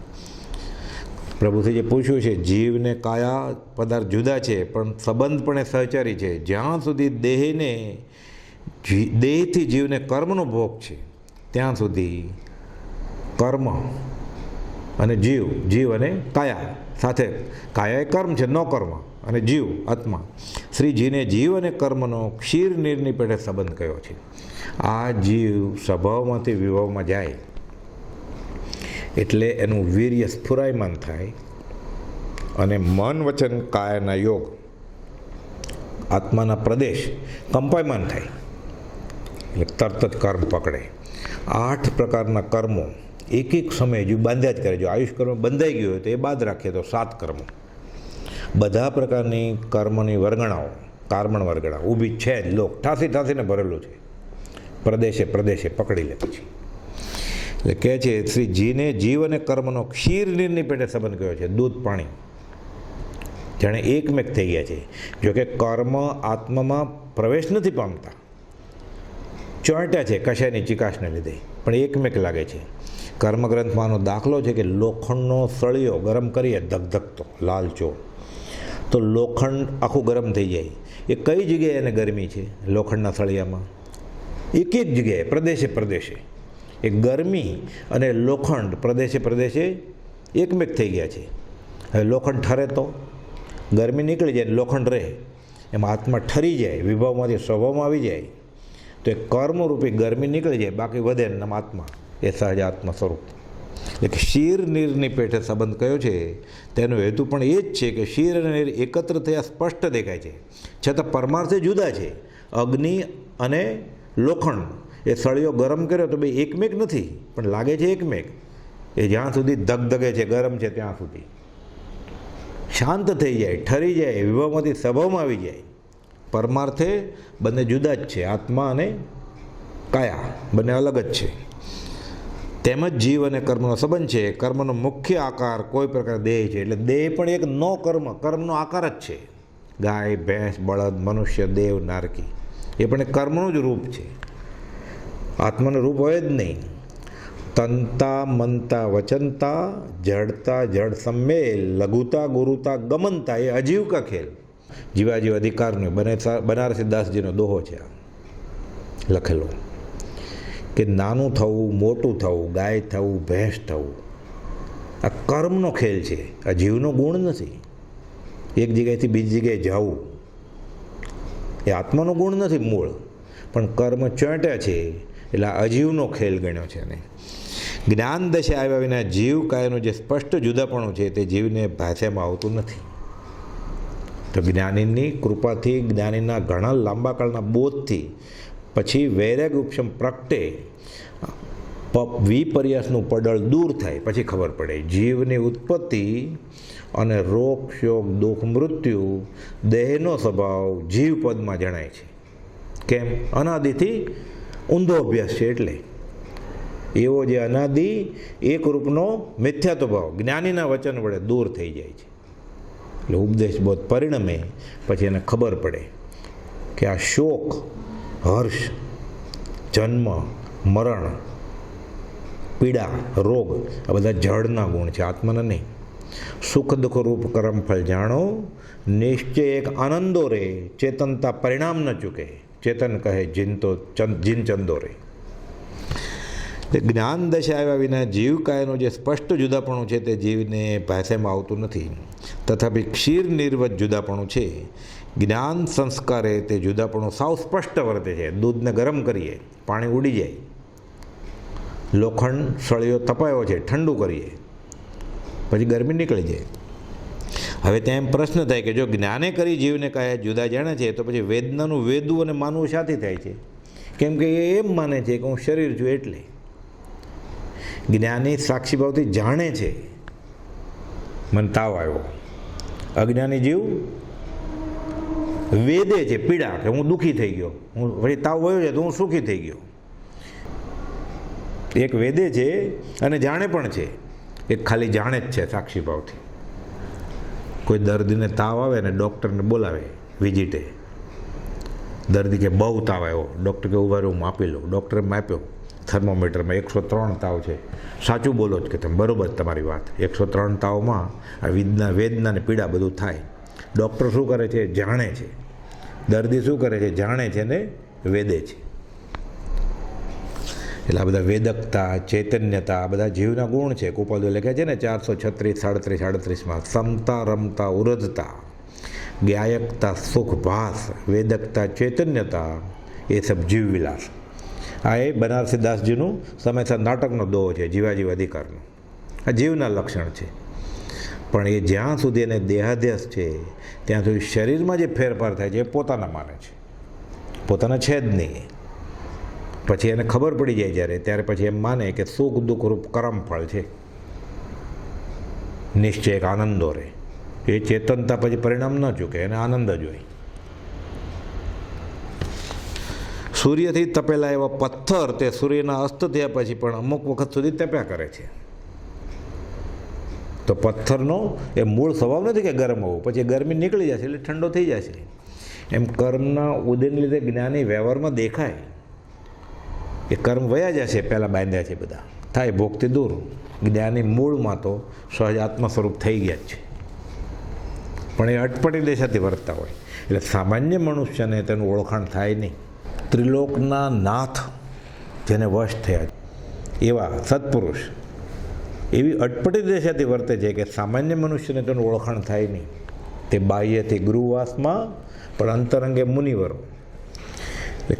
પ્રભુશ્રીજીએ પૂછ્યું છે, જીવને કાયા પદાર્થ જુદા છે પણ સંબંધપણે સહચારી છે. જ્યાં સુધી દેહથી જીવને કર્મનો ભોગ છે ત્યાં સુધી કર્મ અને જીવ અને કાયા સાથે, કાયા એ કર્મ છે, નો કર્મ, અને જીવ આત્મા. શ્રીજીને જીવ અને કર્મનો ક્ષીર નીરની પેટે સંબંધ કયો છે. આ જીવ સ્વભાવમાંથી વિભાવમાં જાય એટલે એનું વીર્ય સ્ફુરાયમાન થાય અને મન વચન કાયાના યોગ આત્માના પ્રદેશ કંપાયમાન થાય એટલે તરત જ કર્મ પકડે. 8 પ્રકારના કર્મો એક સમયે જો બાંધ્યા જ કરે. જો આયુષ કર્મ બંધાઈ ગયું હોય તો એ બાદ રાખીએ તો 7 કર્મો. બધા પ્રકારની કર્મની વર્ગણાઓ, કાર્બન વર્ગણા ઊભી છે જ, લોક ઠાસીને ભરેલું છે, પ્રદેશે પકડી લે. પછી એટલે કહે છે શ્રીજીને જીવ અને કર્મનો ક્ષીર નીરની પેટે સંબંધ કયો છે. દૂધ પાણી જાણે એકમેક થઈ ગયા છે. જોકે કર્મ આત્મામાં પ્રવેશ નથી પામતા, ચોંટ્યા છે કશાયની ચિકાસને લીધે, પણ એકમેક લાગે છે. કર્મગ્રંથમાંનો દાખલો છે કે લોખંડનો સળિયો ગરમ કરીએ ધગધગતો લાલચો, તો લોખંડ આખું ગરમ થઈ જાય. એ કઈ જગ્યાએ એને ગરમી છે? લોખંડના સળિયામાં એક જગ્યાએ પ્રદેશે એ ગરમી અને લોખંડ પ્રદેશે એકમેક થઈ ગયા છે. હવે લોખંડ ઠરે તો ગરમી નીકળી જાય, લોખંડ રહે. એમાં આત્મા ઠરી જાય, વિભાવમાંથી સ્વભાવમાં આવી જાય તો એ કર્મરૂપી ગરમી નીકળી જાય, બાકી વધે નામ આત્મા, એ સહજ આત્મા સ્વરૂપ. એટલે કે ક્ષીર નીરની પેટે સંબંધ કયો છે તેનો હેતુ પણ એ જ છે કે ક્ષીર અને નીર એકત્ર થયા સ્પષ્ટ દેખાય છે, છતાં પરમાર્થે જુદા છે. અગ્નિ અને લોખંડ એ સળિયો ગરમ કર્યો તો બે એકમેક નથી, પણ લાગે છે એકમેક. એ જ્યાં સુધી ધગધગે છે, ગરમ છે, ત્યાં સુધી શાંત થઈ જાય, ઠરી જાય, વિભાવમાંથી સ્વભાવમાં આવી જાય. પરમાર્થે બંને જુદા જ છે, આત્મા અને કાયા બંને અલગ જ છે. તેમજ જીવ અને કર્મનો સંબંધ છે. કર્મનો મુખ્ય આકાર કોઈ પ્રકાર દેહ છે, એટલે દેહ પણ એક નો કર્મનો આકાર જ છે. ગાય, ભેંસ, બળદ, મનુષ્ય, દેવ, નારકી એ પણ કર્મનું જ રૂપ છે. આત્માનું રૂપ હોય જ નહીં. તનતા મનતા વચનતા જડતા જડ સમ્મેલ લઘુતા ગુરુતા ગમનતા એ અજીવ કા ખેલ. જીવાજીવ અધિકારનો બનારસી દાસજીનો દોહો છે લખેલો કે નાનું થવું, મોટું થવું, ગાય થવું, ભેંસ થવું આ કર્મનો ખેલ છે, આ જીવનો ગુણ નથી. એક જગ્યાએથી બીજી જગ્યાએ જવું એ આત્માનો ગુણ નથી મૂળ, પણ કર્મ ચોંટ્યા છે એટલે આ અજીવનો ખેલ ગણ્યો છે. અને જ્ઞાન દશા આવ્યા વિના જીવ કાયનું જે સ્પષ્ટ જુદાપણું છે તે જીવને ભાષામાં આવતું નથી. તો જ્ઞાનીની કૃપાથી, જ્ઞાનીના ઘણા લાંબા કાળના બોધથી પછી વૈરાગ ઉપશમ પ્રગટે, વિપર્યાસનું પડળ દૂર થાય, પછી ખબર પડે જીવની ઉત્પત્તિ અને રોગ, શોક, દુઃખ, મૃત્યુ દેહનો સ્વભાવ જીવ પદમાં જણાય છે. કેમ? અનાદિથી ઊંધો અભ્યાસ છે. એટલે એવો જે અનાદિ એક રૂપનો મિથ્યાત્વ ભાવ જ્ઞાનીના વચન વડે દૂર થઈ જાય છે. એટલે ઉપદેશ બોધ પરિણમે પછી એને ખબર પડે કે આ શોક, હર્ષ, જન્મ, મરણ, પીડા, રોગ આ બધા જળના ગુણ છે, આત્માના નહીં. સુખ દુઃખ રૂપ કર્મફળ જાણો, નિશ્ચય એક આનંદો રે, ચેતનતા પરિણામ ન ચૂકે, ચેતન કહે જીન ચંદો રે. જ્ઞાન દશા આવ્યા વિના જીવ કાયનું જે સ્પષ્ટ જુદાપણું છે તે જીવને ભાષામાં આવતું નથી. તથાપિ ક્ષીર નિર્વત જુદાપણું છે. જ્ઞાન સંસ્કારે તે જુદાપણું સાવ સ્પષ્ટ વર્તે છે. દૂધને ગરમ કરીએ, પાણી ઉડી જાય. લોખંડ સળિયો તપાયો છે, ઠંડુ કરીએ, પછી ગરમી નીકળી જાય. હવે ત્યાં એમ પ્રશ્ન થાય કે જો જ્ઞાને કરી જીવને કાયા જુદા જાણે છે તો પછી વેદનાનું વેદવું અને માનવું શાથી થાય છે? કેમ કે એ એમ માને છે કે હું શરીર છું. એટલે જ્ઞાની સાક્ષીભાવથી જાણે છે મને તાવ આવ્યો, અજ્ઞાની જીવ વેદે છે પીડા કે હું દુઃખી થઈ ગયો, હું વળી તાવ વયો છે તો હું સુખી થઈ ગયો. એક વેદે છે અને જાણે પણ છે, એક ખાલી જાણે જ છે સાક્ષી ભાવથી. કોઈ દર્દીને તાવ આવે ને ડૉક્ટરને બોલાવે વિઝિટે, દર્દી કે બહુ તાવ આવ્યો, ડૉક્ટર કે ઉભા રહ્યો હું માપી લઉં. ડૉક્ટરે માપ્યો થર્મોમીટરમાં 103 તાવ છે. સાચું બોલો જ કે તમે, બરાબર તમારી વાત, 103 તાવમાં આ વેદના ને પીડા બધું થાય. ડૉક્ટર શું કરે છે? જાણે છે. દર્દી શું કરે છે? જાણે છે ને વેદે છે. એટલે આ બધા વેદકતા, ચૈતન્યતા, આ બધા જીવના ગુણ છે. કુપાલદેવ લખે છે ને 436, 37, 38માં, સમતા, રમતા, ઉરજતા, જ્ઞાયકતા, સુખ, ભાસ, વેદકતા, ચૈતન્યતા, એ સબ જીવ વિલાસ. આ એ બનારસી દાસજીનું સમયસર નાટકનો દોહો છે, જીવાજીવ અધિકારનો. આ જીવના લક્ષણ છે. પણ એ જ્યાં સુધી એને દેહાધ્યાસ છે ત્યાં સુધી શરીરમાં જે ફેરફાર થાય છે એ પોતાના માને છે, પોતાના છે જ નહીં. પછી એને ખબર પડી જાય જ્યારે, ત્યારે પછી એમ માને કે સુખ દુઃખ રૂપ કર્મફળ છે, નિશ્ચય એક આનંદો રહે. એ ચેતનતા પછી પરિણામ ન ચૂકે, એને આનંદ જ હોય. સૂર્યથી તપેલા એવા પથ્થર તે સૂર્યના અસ્ત થયા પછી પણ અમુક વખત સુધી તપ્યા કરે છે. તો પથ્થરનો એ મૂળ સ્વભાવ નથી કે ગરમ હોવું, પછી ગરમી નીકળી જશે એટલે ઠંડો થઈ જશે. એમ કર્મના ઉદયને લીધે જ્ઞાની વ્યવહારમાં દેખાય એ કર્મ વયા જશે, પહેલાં બાંધ્યા છે બધા, થાય ભોગથી દૂર. જ્ઞાની મૂળમાં તો સહજ આત્મ સ્વરૂપ થઈ ગયા જ છે, પણ એ અટપટી દિશાથી વર્તતા હોય. એટલે સામાન્ય મનુષ્યને તેનું ઓળખાણ થાય નહીં. ત્રિલોકના નાથ જેને વશ થયા એવા સત્પુરુષ એવી અટપટી દિશાથી વર્તે છે કે સામાન્ય મનુષ્યને તેનું ઓળખાણ થાય નહીં. તે બાહ્યથી ગૃહવાસમાં પણ અંતરંગે મુનિવરો.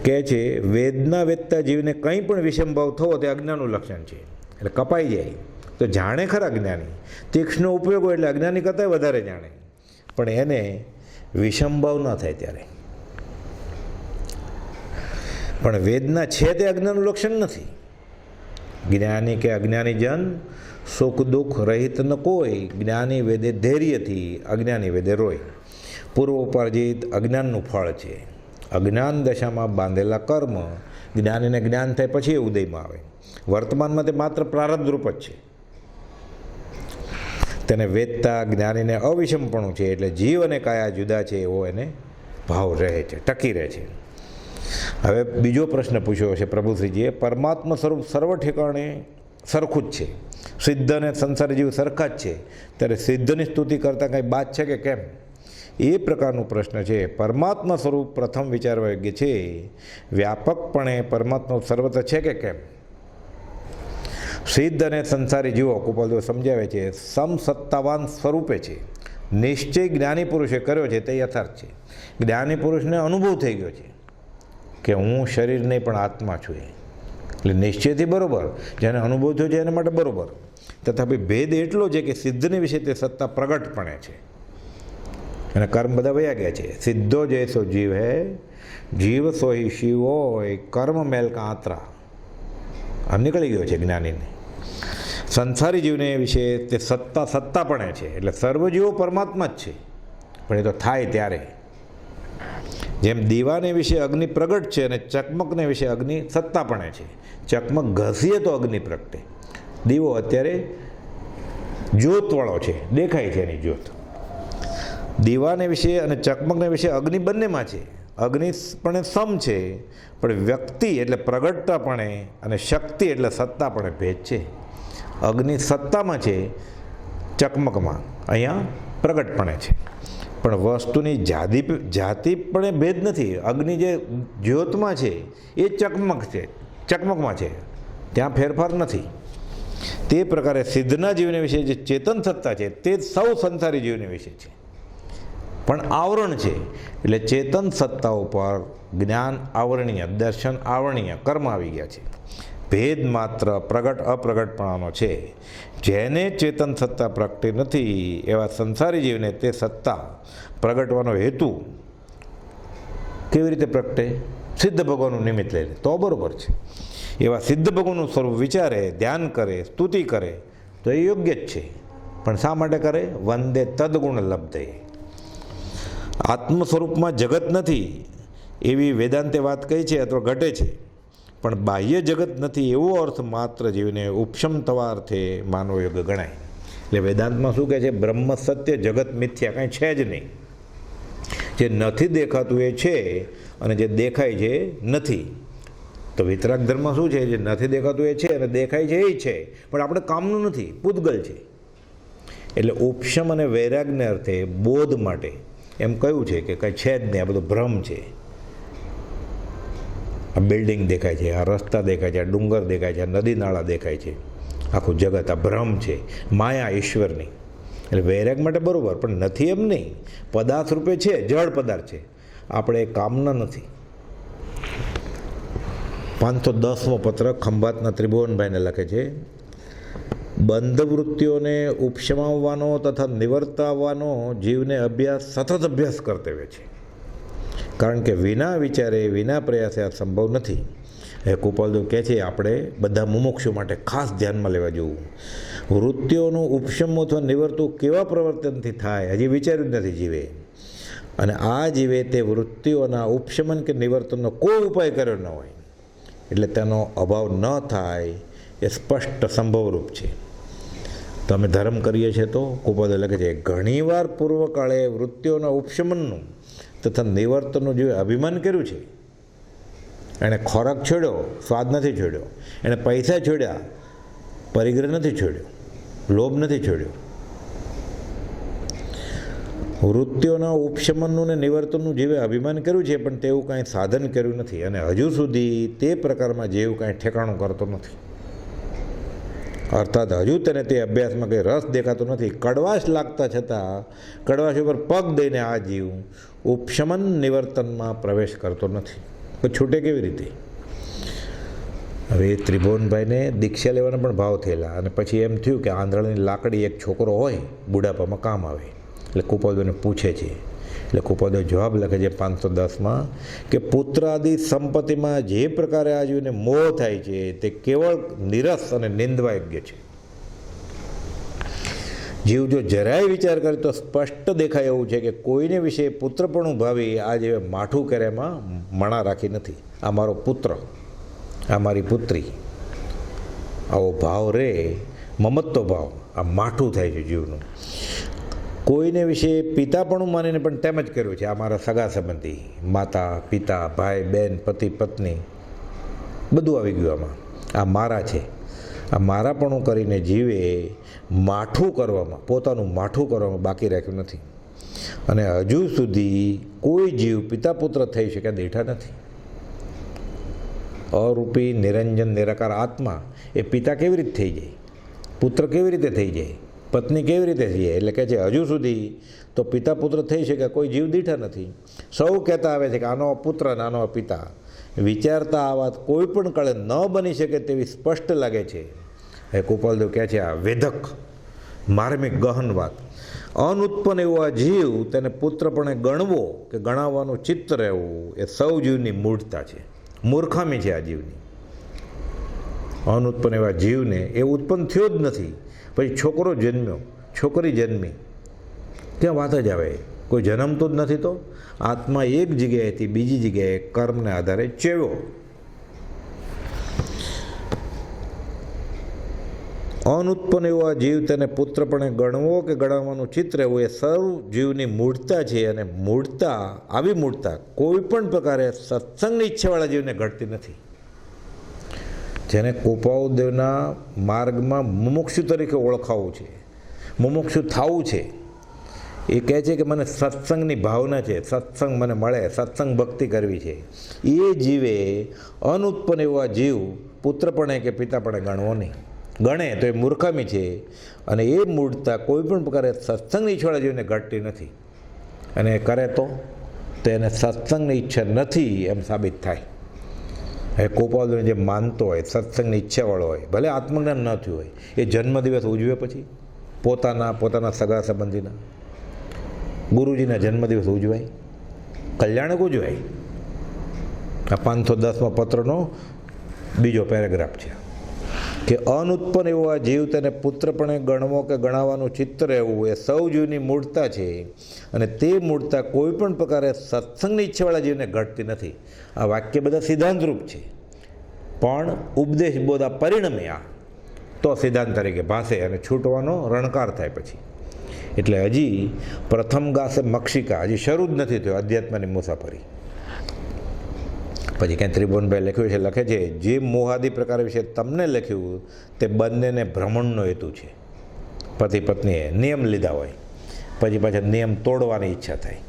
કહે છે વેદના વેદતા જીવને કંઈ પણ વિષમભાવ થવો તે અજ્ઞાનનું લક્ષણ છે. એટલે કપાઈ જાય તો જાણે ખરા જ્ઞાની, તીક્ષ્ણ ઉપયોગ હોય એટલે અજ્ઞાની કરતાં વધારે જાણે, પણ એને વિષમભાવ ન થાય ત્યારે. પણ વેદના છે તે અજ્ઞાનનું લક્ષણ નથી. જ્ઞાની કે અજ્ઞાની જન સુખ દુઃખ રહિત ન કોઈ, જ્ઞાની વેદે ધૈર્યથી, અજ્ઞાની વેદે રોય. પૂર્વોપાર્જિત અજ્ઞાનનું ફળ છે. અજ્ઞાન દશામાં બાંધેલા કર્મ જ્ઞાનીને જ્ઞાન થાય પછી એ ઉદયમાં આવે. વર્તમાનમાં તે માત્ર પ્રારબ્ધ રૂપ જ છે. તેને વેદતા જ્ઞાનીને અવિષમપણું છે, એટલે જીવ અને કાયા જુદા છે એવો એને ભાવ રહે છે, ટકી રહે છે. હવે બીજો પ્રશ્ન પૂછ્યો છે પ્રભુશ્રીજીએ, પરમાત્મા સ્વરૂપ સર્વ ઠેકાણે સરખું જ છે, સિદ્ધ અને સંસારી જીવ સરખા જ છે, ત્યારે સિદ્ધની સ્તુતિ કરતાં કંઈ બાદ છે કે કેમ? એ પ્રકારનો પ્રશ્ન છે. પરમાત્મા સ્વરૂપ પ્રથમ વિચારવા યોગ્ય છે. વ્યાપકપણે પરમાત્મા સર્વત્ર છે કે કેમ? સિદ્ધ અને સંસારી જીવો કુપાલદેવ સમજાવે છે સમસત્તાવાન સ્વરૂપે છે. નિશ્ચય જ્ઞાની પુરુષે કર્યો છે તે યથાર્થ છે. જ્ઞાની પુરુષને અનુભવ થઈ ગયો છે કે હું શરીર નહીં પણ આત્મા છું. એટલે નિશ્ચયથી બરાબર, જેને અનુભવ થયો છે એના માટે બરાબર. તથાપિ ભેદ એટલો છે કે સિદ્ધને વિશે તે સત્તા પ્રગટપણે છે અને કર્મ બધા વયા ગયા છે. સિદ્ધો જૈસો જીવ હે, જીવ સોહી શિવ હોય, કર્મ મેલ કાંતરા. આ નીકળી ગયો છે જ્ઞાનીને. સંસારી જીવને વિશે તે સત્તાપણે છે. એટલે સર્વ જીવો પરમાત્મા જ છે, પણ એ તો થાય ત્યારે. જેમ દીવાને વિશે અગ્નિ પ્રગટ છે અને ચકમકને વિશે અગ્નિ સત્તાપણે છે. ચકમક ઘસીએ તો અગ્નિ પ્રગટે. દીવો અત્યારે જ્યોતવાળો છે, દેખાય છે એની જ્યોત. દીવાને વિશે અને ચકમકને વિશે અગ્નિ બંનેમાં છે. અગ્નિ પણ સમ છે, પણ વ્યક્તિ એટલે પ્રગટતાપણે અને શક્તિ એટલે સત્તાપણે ભેદ છે. અગ્નિ સત્તામાં છે, ચકમકમાં અહીંયા પ્રગટપણે છે. પણ વસ્તુની જાતિપણે ભેદ નથી. અગ્નિ જે જ્યોતમાં છે એ ચકમકમાં છે, ત્યાં ફેરફાર નથી. તે પ્રકારે સિદ્ધના જીવને વિશે જે ચેતન સત્તા છે તે સૌ સંસારી જીવને વિશે છે, પણ આવરણ છે. એટલે ચેતન સત્તા ઉપર જ્ઞાન આવરણીય, દર્શન આવરણીય, કર્મ આવી ગયા છે. ભેદ માત્ર પ્રગટ અપ્રગટપણાનો છે. જેને ચેતન સત્તા પ્રગટી નથી એવા સંસારી જીવને તે સત્તા પ્રગટવાનો હેતુ કેવી રીતે પ્રગટે? સિદ્ધ ભગવાનનું નિમિત્ત લઈને તો બરાબર છે. એવા સિદ્ધ ભગવાનનું સ્વરૂપ વિચારે, ધ્યાન કરે, સ્તુતિ કરે તો એ યોગ્ય જ છે. પણ શા માટે કરે? વંદે તદગુણ લબ્ધે. આત્મ સ્વરૂપમાં જગત નથી એવી વેદાંતે વાત કહી છે અથવા ઘટે છે, પણ બાહ્ય જગત નથી એવો અર્થ માત્ર જીવને ઉપશમ થવા અર્થે માનવો યોગ્ય ગણાય. એટલે વેદાંતમાં શું કહે છે? બ્રહ્મ સત્ય, જગત મિથ્યા, કાંઈ છે જ નહીં. જે નથી દેખાતું એ છે અને જે દેખાય છે નથી. તો વિતરાગ ધર્મ શું છે? જે નથી દેખાતું એ છે અને દેખાય છે એ છે, પણ આપણે કામનું નથી, પૂતગલ છે. એટલે ઉપશમ અને વૈરાગને અર્થે બોધ માટે એમ કહ્યું છે કે કંઈ છે જ નહીં, આ બધો ભ્રમ છે. આ બિલ્ડિંગ દેખાય છે, આ રસ્તા દેખાય છે, આ ડુંગર દેખાય છે, આ નદી નાળા દેખાય છે, આખું જગત આ ભ્રમ છે, માયા ઈશ્વરની. એટલે વૈરાગ માટે બરાબર, પણ નથી એમ નહીં, પદાર્થ રૂપે છે, જળ પદાર્થ છે, આપણે કામના નથી. 510મો પત્ર ખંભાતના ત્રિભુવનભાઈને લખે છે, બંધ વૃત્તિઓને ઉપશમાવવાનો તથા નિવર્તાવવાનો જીવને સતત અભ્યાસ કર્તવ્ય છે, કારણ કે વિના વિચારે વિના પ્રયાસે આ સંભવ નથી. એ કુપાલદેવ કહે છે આપણે બધા મુમુક્ષુ માટે ખાસ ધ્યાનમાં લેવા જેવું. વૃત્તિઓનું ઉપશમ અથવા નિવર્તું કેવા પ્રવર્તનથી થાય હજી વિચાર્યું જ નથી જીવે, અને આ જીવે તે વૃત્તિઓના ઉપશમન કે નિવર્તનનો કોઈ ઉપાય કર્યો ન હોય, એટલે તેનો અભાવ ન થાય એ સ્પષ્ટ સંભવરૂપ છે. તો અમે ધર્મ કરીએ છીએ તો કુપાલદેવ લખે છે, ઘણીવાર પૂર્વકાળે વૃત્તિઓના ઉપશમનનું તથા નિવર્તનનું જે અભિમાન કર્યું છે. એણે ખોરાક છોડ્યો, સ્વાદ નથી છોડ્યો, એણે પૈસા છોડ્યા, પરિગ્રહ નથી છોડ્યો, લોભ નથી છોડ્યો. વૃત્તિઓના ઉપશમનનું ને નિવર્તનનું જીવે અભિમાન કર્યું છે, પણ તેવું કાંઈ સાધન કર્યું નથી, અને હજુ સુધી તે પ્રકારમાં જેવું કાંઈ ઠેકાણું કરતો નથી. અર્થાત હજુ તેને તે અભ્યાસમાં કંઈ રસ દેખાતો નથી. કડવાશ લાગતા છતાં કડવાશ ઉપર પગ દઈને આ જીવ ઉપશમન નિવર્તનમાં પ્રવેશ કરતો નથી. તો છૂટે કેવી રીતે? હવે ત્રિભુવનભાઈને દીક્ષા લેવાના પણ ભાવ થયેલા, અને પછી એમ થયું કે આંધળાની લાકડી એક છોકરો હોય બુઢાપામાં કામ આવે. એટલે કુપાલદેવને પૂછે છે. એટલે કુપાલદેવ જવાબ લખે છે 510માં કે પુત્ર આદિ સંપત્તિમાં જે પ્રકારે આ જીવને મોહ થાય છે તે કેવળ નિરસ અને નિંદવા યોગ્ય છે. જીવ જો જરાય વિચાર કરે તો સ્પષ્ટ દેખાય એવું છે કે કોઈને વિશે પુત્રપણું ભાવી આ જે માઠું કરે એમાં મણા રાખી નથી. આ મારો પુત્ર, આ મારી પુત્રી, આવો ભાવ રે, મમત્વ ભાવ, આ માઠું થાય છે જીવનું. કોઈને વિશે પિતાપણું માનીને પણ તેમ જ કર્યું છે, આ મારા સગા સંબંધી, માતા પિતા, ભાઈ બહેન, પતિ પત્ની, બધું આવી ગયું આમાં. આ મારા છે, આ મારાપણું કરીને જીવે માઠું કરવામાં, પોતાનું માઠું કરવામાં બાકી રાખ્યું નથી. અને હજુ સુધી કોઈ જીવ પિતા પુત્ર થઈ શક્યા દેઠા નથી. અરૂપી નિરંજન નિરાકાર આત્મા એ પિતા કેવી રીતે થઈ જાય, પુત્ર કેવી રીતે થઈ જાય, પત્ની કેવી રીતે થઈ જાય? એટલે કહે છે હજુ સુધી તો પિતા પુત્ર થઈ શક્યા કોઈ જીવ દીઠા નથી. સૌ કહેતા આવે છે કે આનો પુત્ર અને આનો પિતા. વિચારતા આ વાત કોઈ પણ કાળે ન બની શકે તેવી સ્પષ્ટ લાગે છે. એ કુપાલદેવ કહે છે આ વેધક માર્મિક ગહન વાત. અનુત્પન્ન એવો આ જીવ તેને પુત્રપણે ગણવો કે ગણાવવાનું ચિત્ત રહેવું એ સૌ જીવની મૂઢતા છે, મૂર્ખામી છે આ જીવની. અનુત્પન્ન એવા જીવને એ ઉત્પન્ન થયો જ નથી, પછી છોકરો જન્મ્યો, છોકરી જન્મી, ત્યાં વાત જ આવે, કોઈ જન્મતો જ નથી. તો આત્મા એક જગ્યાએથી બીજી જગ્યાએ કર્મને આધારે ચેવ્યો. અનુત્પન્ન એવો આ જીવ તેને પુત્રપણે ગણવો કે ગણાવવાનું ચિત્ર રહેવું એ સર્વ જીવની મૂળતા છે, અને મૂળતા, આવી મૂળતા કોઈ પણ પ્રકારે સત્સંગની ઈચ્છાવાળા જીવને ઘટતી નથી. જેને કુપાલદેવના માર્ગમાં મુમુક્ષુ તરીકે ઓળખાવું છે, મુમુક્ષુ થવું છે, એ કહે છે કે મને સત્સંગની ભાવના છે, સત્સંગ મને મળે, સત્સંગ ભક્તિ કરવી છે. એ જીવે અનુત્પન્ન એવા જીવ પુત્રપણે કે પિતાપણે ગણવો નહીં. ગણે તો એ મૂર્ખામી છે, અને એ મૂળતા કોઈ પણ પ્રકારે સત્સંગની ઈચ્છાવાળા જીવને ઘટતી નથી. અને એ કરે તો એને સત્સંગની ઈચ્છા નથી એમ સાબિત થાય. એ કુપાલદેવને જે માનતો હોય, સત્સંગની ઈચ્છાવાળો હોય, ભલે આત્મજ્ઞાન ન થયું હોય, એ જન્મદિવસ ઉજવે પછી પોતાના સગા સંબંધીના, ગુરુજીના જન્મદિવસ ઉજવાય, કલ્યાણક ઉજવાય. આ 510મા પત્રનો બીજો પેરેગ્રાફ છે કે અનુત્પન્ન એવો આ જીવ તેને પુત્રપણે ગણવો કે ગણાવવાનું ચિત્ત રહેવું એ સૌ જીવની મૂળતા છે, અને તે મૂળતા કોઈ પણ પ્રકારે સત્સંગની ઈચ્છાવાળા જીવને ઘટતી નથી. આ વાક્ય બધા સિદ્ધાંતરૂપ છે. પણ ઉપદેશ બોધ આ પરિણમે આ તો સિદ્ધાંત તરીકે ભાષે અને છૂટવાનો રણકાર થાય પછી. એટલે હજી પ્રથમ ગાસે મક્ષિકા, હજી શરૂ જ નથી થયો અધ્યાત્મની મુસાફરી. પછી ક્યાંય ત્રિભુવનભાઈ લખ્યું છે, લખે છે જે મોહાદી પ્રકાર વિશે તમને લખ્યું તે બંનેને ભ્રમણનો હેતુ છે. પતિ પત્નીએ નિયમ લીધા હોય, પછી પાછા નિયમ તોડવાની ઈચ્છા થાય.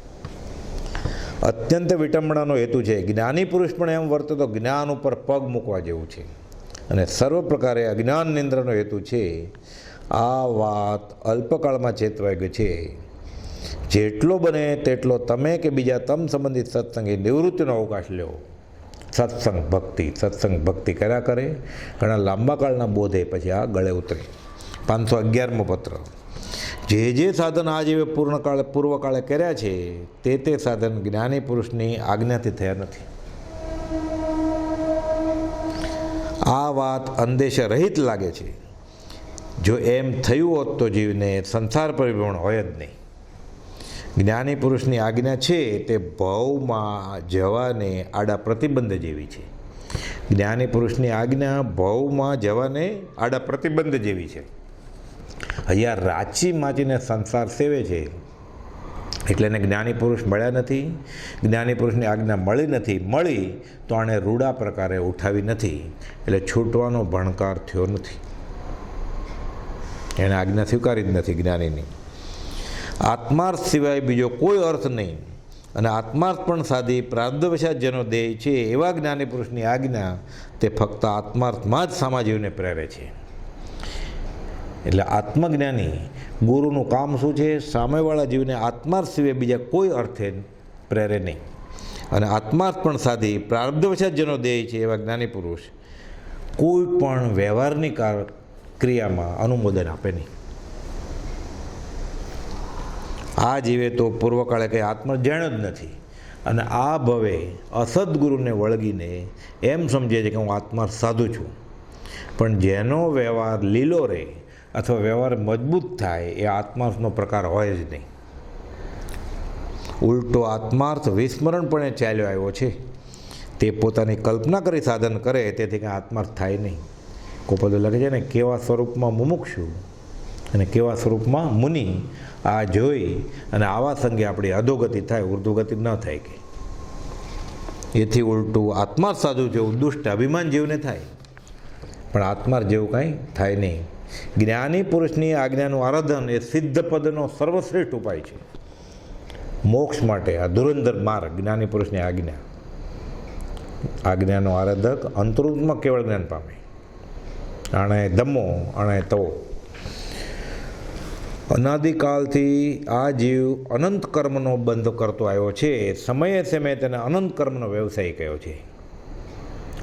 અત્યંત વિટંબણાનો હેતુ છે. જ્ઞાની પુરુષ પણ એમ વર્તે તો જ્ઞાન ઉપર પગ મૂકવા જેવું છે. અને સર્વ પ્રકારે અજ્ઞાન નિંદ્રનો હેતુ છે. આ વાત અલ્પકાળમાં ચેતવાઈ ગઈ છે. જેટલો બને તેટલો તમે કે બીજા તમ સંબંધિત સત્સંગી નિવૃત્તિનો અવકાશ લ્યો. સત્સંગ ભક્તિ કર્યા કરે, ઘણા લાંબા કાળના બોધે પછી આ ગળે ઉતરે. 511મો પત્ર. જે સાધન આ જીવે પૂર્વકાળે કર્યા છે તે સાધન જ્ઞાની પુરુષની આજ્ઞાથી થયા નથી. આ વાત અંદેશા રહિત લાગે છે. જો એમ થયું હોત તો જીવને સંસાર પરિભ્રમણ હોય જ નહીં. જ્ઞાની પુરુષની આજ્ઞા છે તે ભવમાં જવાને આડા પ્રતિબંધ જેવી છે. જ્ઞાની પુરુષની આજ્ઞા ભવમાં જવાને આડા પ્રતિબંધ જેવી છે. અહીંયા રાચી માચીને સંસાર સેવે છે એટલે એને જ્ઞાની પુરુષ મળ્યા નથી. જ્ઞાની પુરુષની આજ્ઞા મળી નથી. મળી તો આણે રૂડા પ્રકારે ઉઠાવી નથી, એટલે છૂટવાનો ભણકાર થયો નથી. એણે આજ્ઞા સ્વીકારી જ નથી જ્ઞાનીની. આત્માર્થ સિવાય બીજો કોઈ અર્થ નહીં, અને આત્માર્થ પણ સાધી પ્રારબ્ધવશાત જેનો દેહ છે એવા જ્ઞાની પુરુષની આજ્ઞા તે ફક્ત આત્માર્થમાં જ સામાજીવને પ્રેરે છે. એટલે આત્મજ્ઞાની ગુરુનું કામ શું છે? સામેવાળા જીવને આત્માર્થ સિવાય બીજા કોઈ અર્થે પ્રેરે નહીં. અને આત્માર્થ પણ સાધી પ્રારબ્ધવશાત જેનો દેહ છે એવા જ્ઞાની પુરુષ કોઈ પણ વ્યવહારની ક્રિયામાં અનુમોદન આપે નહીં. આ જીવે તો પૂર્વકાળે કંઈ આત્મ જાણ્યો જ નથી, અને આ ભવે અસદગુરુને વળગીને એમ સમજે છે કે હું આત્માર્થ સાધુ છું. પણ જેનો વ્યવહાર લીલો રહે અથવા વ્યવહાર મજબૂત થાય એ આત્માર્થનો પ્રકાર હોય જ નહીં. ઉલટો આત્માર્થ વિસ્મરણપણે ચાલ્યો આવ્યો છે. તે પોતાની કલ્પના કરી સાધન કરે તેથી કંઈ આત્માર્થ થાય નહીં. કોપદો લખે છે ને, કેવા સ્વરૂપમાં મુમુક્ષુ અને કેવા સ્વરૂપમાં મુનિ, આ જોઈ અને આવા સંગે આપણી અધોગતિ થાય, ઉર્ધ્વગતિ ન થાય. કે એથી ઉલટું આત્માર્થ સાધુ જેવું દુષ્ટ અભિમાન જીવને થાય, પણ આત્માર્થ જેવું કાંઈ થાય નહીં. જ્ઞાની પુરુષની આજ્ઞાનું આરાધન એ સિદ્ધ પદનો સર્વશ્રેષ્ઠ ઉપાય છે. મોક્ષ માટે આ ધુરંધર માર્ગ જ્ઞાની પુરુષની આજ્ઞાનો આરાધક અંતરૂપમાં કેવળ જ્ઞાન પામે. આણે ધમ્મો આણે તવો. અનાદિકાલથી આ જીવ અનંત કર્મનો બંધ કરતો આવ્યો છે. સમયે સમયે તેને અનંત કર્મનો વ્યવસાય કહ્યો છે.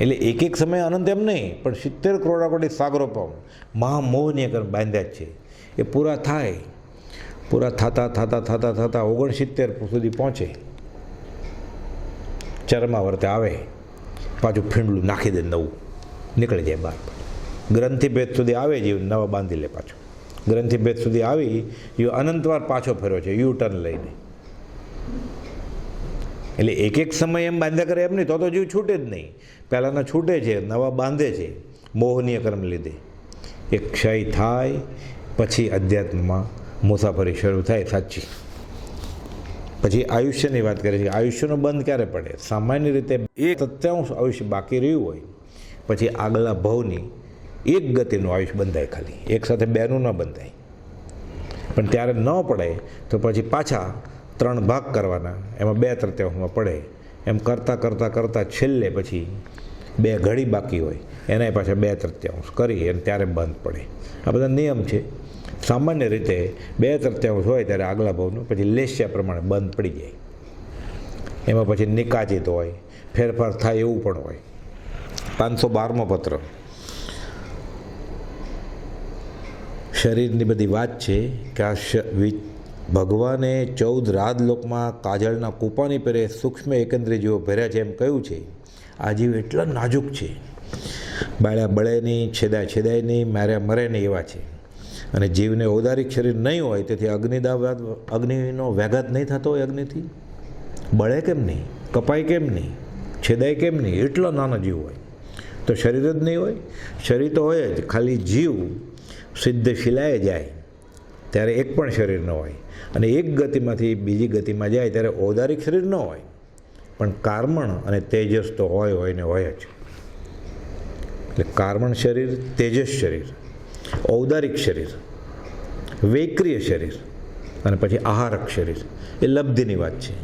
એટલે એક એક સમયે અનંત એમ નહીં, પણ 70 કરોડાકોટી સાગરો પણ મહામોહનીય કર્મ બાંધ્યા જ છે. એ પૂરા થાય, પૂરા થતાં 69 સુધી પહોંચે. ચરમાવર્તે આવે, પાછું ફીંડલું નાખી દે, નવું નીકળી જાય બહાર. ગ્રંથિભેદ સુધી આવે જીવ, નવા બાંધી લે પાછું. ગ્રંથિભેદ સુધી આવી એ અનંતવાર પાછો ફર્યો છે યુ ટર્ન લઈને. એટલે એક એક સમય એમ બાંધ્યા કરે એમ નહીં, તો જીવ છૂટે જ નહીં. પહેલાંના છૂટે છે, નવા બાંધે છે મોહનીય કર્મ લીધે. એક ક્ષય થાય પછી અધ્યાત્મમાં મુસાફરી શરૂ થાય સાચી. પછી આયુષ્યની વાત કરે છે. આયુષ્યનો બંધ ક્યારે પડે? સામાન્ય રીતે 1/7 આયુષ્ય બાકી રહ્યું હોય પછી આગલા ભવની એક ગતિનું આયુષ્ય બંધાય. ખાલી એક સાથે બેનું ન બંધાય. પણ ત્યારે ન પડે તો પછી પાછા 3 ભાગ કરવાના, એમાં 2/3 પડે. એમ કરતાં છેલ્લે પછી 2 ઘડી બાકી હોય એનાય પાછા 2/3 કરી અને ત્યારે બંધ પડે. આ બધા નિયમ છે. સામાન્ય રીતે 2/3 હોય ત્યારે આગલા ભાવનું પછી લેસ્યા પ્રમાણે બંધ પડી જાય. એમાં પછી નિકાચિત હોય, ફેરફાર થાય એવું પણ હોય. 512મો પત્ર. શરીરની બધી વાત છે કે આ ભગવાને 14 રાજલોકમાં કાજળના કૂપાની પેરે સૂક્ષ્મ એકંદરી જેવો ભર્યા છે એમ કહ્યું છે. આ જીવ એટલા નાજુક છે, બાળ્યા બળે નહીં, છેદાય નહીં, માર્યા મરે નહીં એવા છે. અને જીવને ઔદારિક શરીર નહીં હોય તેથી અગ્નિનો વ્યાઘાત નહીં થતો હોય. અગ્નિથી બળે કેમ નહીં, કપાય કેમ નહીં, છેદાય કેમ નહીં, એટલો નાનો જીવ હોય. તો શરીર જ નહીં હોય. શરીર તો હોય જ, ખાલી જીવ સિદ્ધ શિલાએ જાય ત્યારે એક પણ શરીર ન હોય, અને એક ગતિમાંથી બીજી ગતિમાં જાય ત્યારે ઔદારિક શરીર ન હોય, પણ કાર્મણ અને તેજસ તો હોય ને હોય જ. એટલે કાર્મણ શરીર, તેજસ શરીર, ઔદારિક શરીર, વૈક્રિય શરીર અને પછી આહારક શરીર, એ લબ્ધિની વાત છે.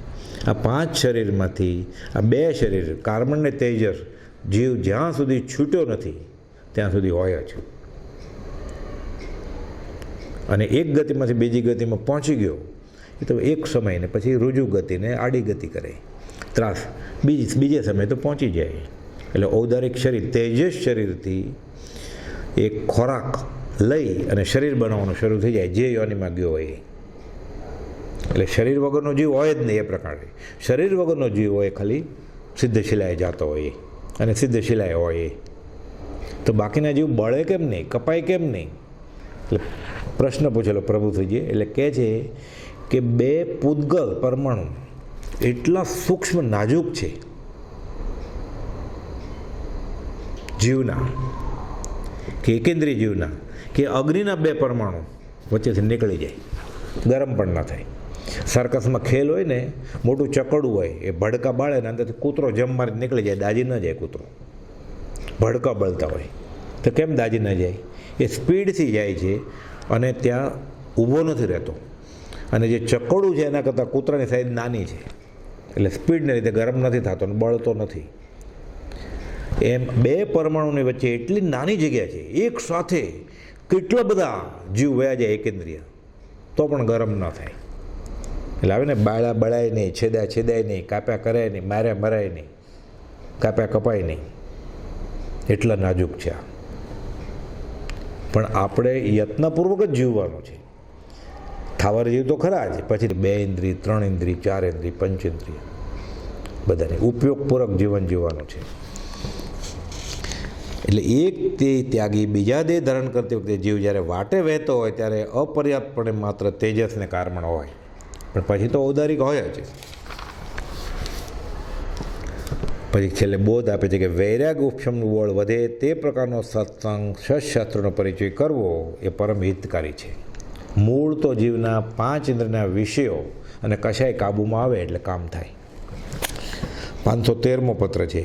આ 5 શરીરમાંથી આ 2 શરીર કાર્બન ને તેજસ જીવ જ્યાં સુધી છૂટ્યો નથી ત્યાં સુધી હોય જ. અને એક ગતિમાંથી બીજી ગતિમાં પહોંચી ગયો એ તો એક સમયને પછી રુજુ ગતિને આડી ગતિ કરે, ત્રાસ બીજે સમયે તો પહોંચી જાય. એટલે ઔદારિક શરીર તેજસ શરીરથી એક ખોરાક લઈ અને શરીર બનાવવાનું શરૂ થઈ જાય, જે યોનિમાં ગયો હોય. એટલે શરીર વગરનો જીવ હોય જ નહીં. એ પ્રકારે શરીર વગરનો જીવ હોય ખાલી સિદ્ધ શિલાએ જતો હોય અને સિદ્ધ શિલાએ હોય, તો બાકીના જીવ બળે કેમ નહીં, કપાય કેમ નહીં? એટલે પ્રશ્ન પૂછેલો પ્રભુજીએ. એટલે કહે છે કે 2 પૂદગલ પરમાણુ એટલા સૂક્ષ્મ નાજુક છે જીવના, કે એકેન્દ્રીય જીવના, કે અગ્નિના 2 પરમાણુ વચ્ચેથી નીકળી જાય, ગરમ પણ ના થાય. સર્કસમાં ખેલ હોય ને, મોટું ચકડું હોય, એ ભડકા બાળે ને અંદરથી કૂતરો જમ મારી નીકળી જાય, દાજી ન જાય કૂતરો. ભડકા બળતા હોય તો કેમ દાજી ન જાય? એ સ્પીડથી જાય છે અને ત્યાં ઊભો નથી રહેતો. અને જે ચકડું છે એના કરતાં કૂતરાની સાઈઝ નાની છે, એટલે સ્પીડને લીધે ગરમ નથી થતો અને બળતો નથી. એમ 2 પરમાણુની વચ્ચે એટલી નાની જગ્યા છે, એક સાથે કેટલા બધા જીવ વયા જાય એકેન્દ્રિય, તો પણ ગરમ ન થાય. એટલે આવે ને, બાળા બળાય નહીં, છેદાય નહીં, કાપ્યા કરાય નહીં, માર્યા મરાય નહીં, કાપ્યા કપાય નહીં, એટલા નાજુક છે આ. પણ આપણે યત્નપૂર્વક જ જીવવાનું છે. થાવર જીવ તો ખરા જ, પછી 2 ઇન્દ્રિય, 3 ઇન્દ્રિય, 4 ઇન્દ્રિય, 5 ઇન્દ્રિય, બધાને ઉપયોગપૂર્વક જીવન જીવવાનું છે. એટલે એક તે ત્યાગી બીજા દેહ ધારણ કરતી વખતે જીવ જ્યારે વાટે વહેતો હોય ત્યારે અપર્યાપ્તપણે માત્ર તેજસને કારણ હોય, પણ પછી તો ઔદારિક હોય જ. પછી છેલ્લે બોધ આપે છે કે વૈરાગ ઉપશમનું બળ વધે તે પ્રકારનો સત્સંગ, સત્શાસ્ત્રનો પરિચય કરવો એ પરમ હિતકારી છે. મૂળ તો જીવના 5 ઇન્દ્રના વિષયો અને કશાય કાબૂમાં આવે એટલે કામ થાય. 513મો પત્ર છે.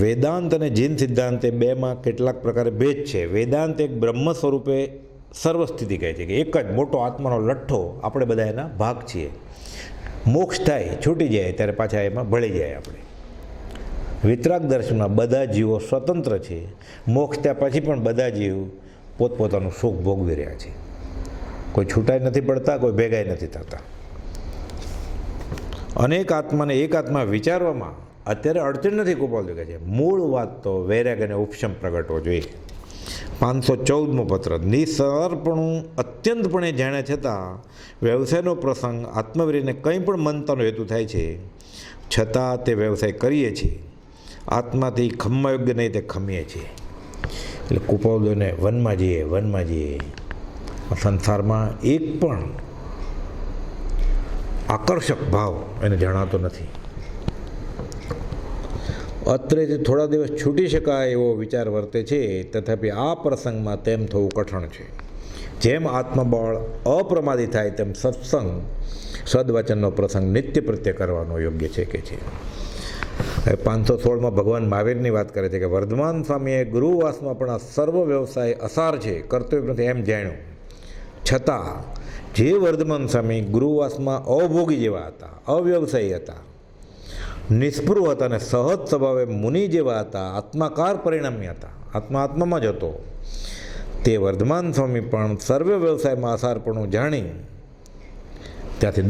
વેદાંત અને જીન સિદ્ધાંત એ 2માં કેટલાક પ્રકારે ભેદ છે. વેદાંત એક બ્રહ્મ સ્વરૂપે સર્વસ્થિતિ કહે છે કે એક જ મોટો આત્માનો લઠ્ઠો, આપણે બધા એના ભાગ છીએ. મોક્ષ થાય, છૂટી જાય ત્યારે પાછા એમાં ભળી જાય આપણે. વિતરાગ દર્શનમાં બધા જીવો સ્વતંત્ર છે. મોક્ષ થયા પછી પણ બધા જીવ પોતપોતાનું સુખ ભોગવી રહ્યા છે. કોઈ છૂટાઈ નથી પડતા, કોઈ ભેગાઈ નથી થતા. અનેક આત્માને એક આત્મા વિચારવામાં અત્યારે અડચણ નથી. ગોપાલ કહે છે મૂળ વાત તો વૈરાગ અને ઉપશમ પ્રગટવો જોઈએ. 514મો પત્ર. નિસર્પણું અત્યંતપણે જાણે છતાં વ્યવસાયનો પ્રસંગ આત્મવીર્યને કંઈ પણ મનતાનો હેતુ થાય છે, છતાં તે વ્યવસાય કરીએ છીએ. આત્માથી ખમવા યોગ્ય નહીં તે ખમીએ છીએ. એટલે કુપાવદોને વનમાં જઈએ, સંસારમાં એક પણ આકર્ષક ભાવ એને જણાતો નથી. અત્રેથી થોડા દિવસ છૂટી શકાય એવો વિચાર વર્તે છે, તથાપિ આ પ્રસંગમાં તેમ થવું કઠણ છે. જેમ આત્મબળ અપ્રમાદી થાય તેમ સત્સંગ, સદવચનનો પ્રસંગ નિત્ય પ્રત્યે કરવાનો યોગ્ય છે કે છે. 516માં ભગવાન મહાવીરની વાત કરે છે કે વર્ધમાન સ્વામીએ ગુરુવાસમાં પણ આ સર્વ વ્યવસાય અસાર છે, કર્તવ્ય નથી એમ જાણ્યું. છતાં જે વર્ધમાન સ્વામી ગુરુવાસમાં અવભોગી જેવા હતા, અવ્યવસાયી હતા, નિષ્પૃહ હતા અને સહજ સ્વભાવે મુનિ જેવા હતા, આત્માકાર પરિણામી હતા, આત્મામાં જ હતો, તે વર્ધમાન સ્વામી પણ સર્વ વ્યવસાયમાં અસારપણું જાણી ત્યાંથી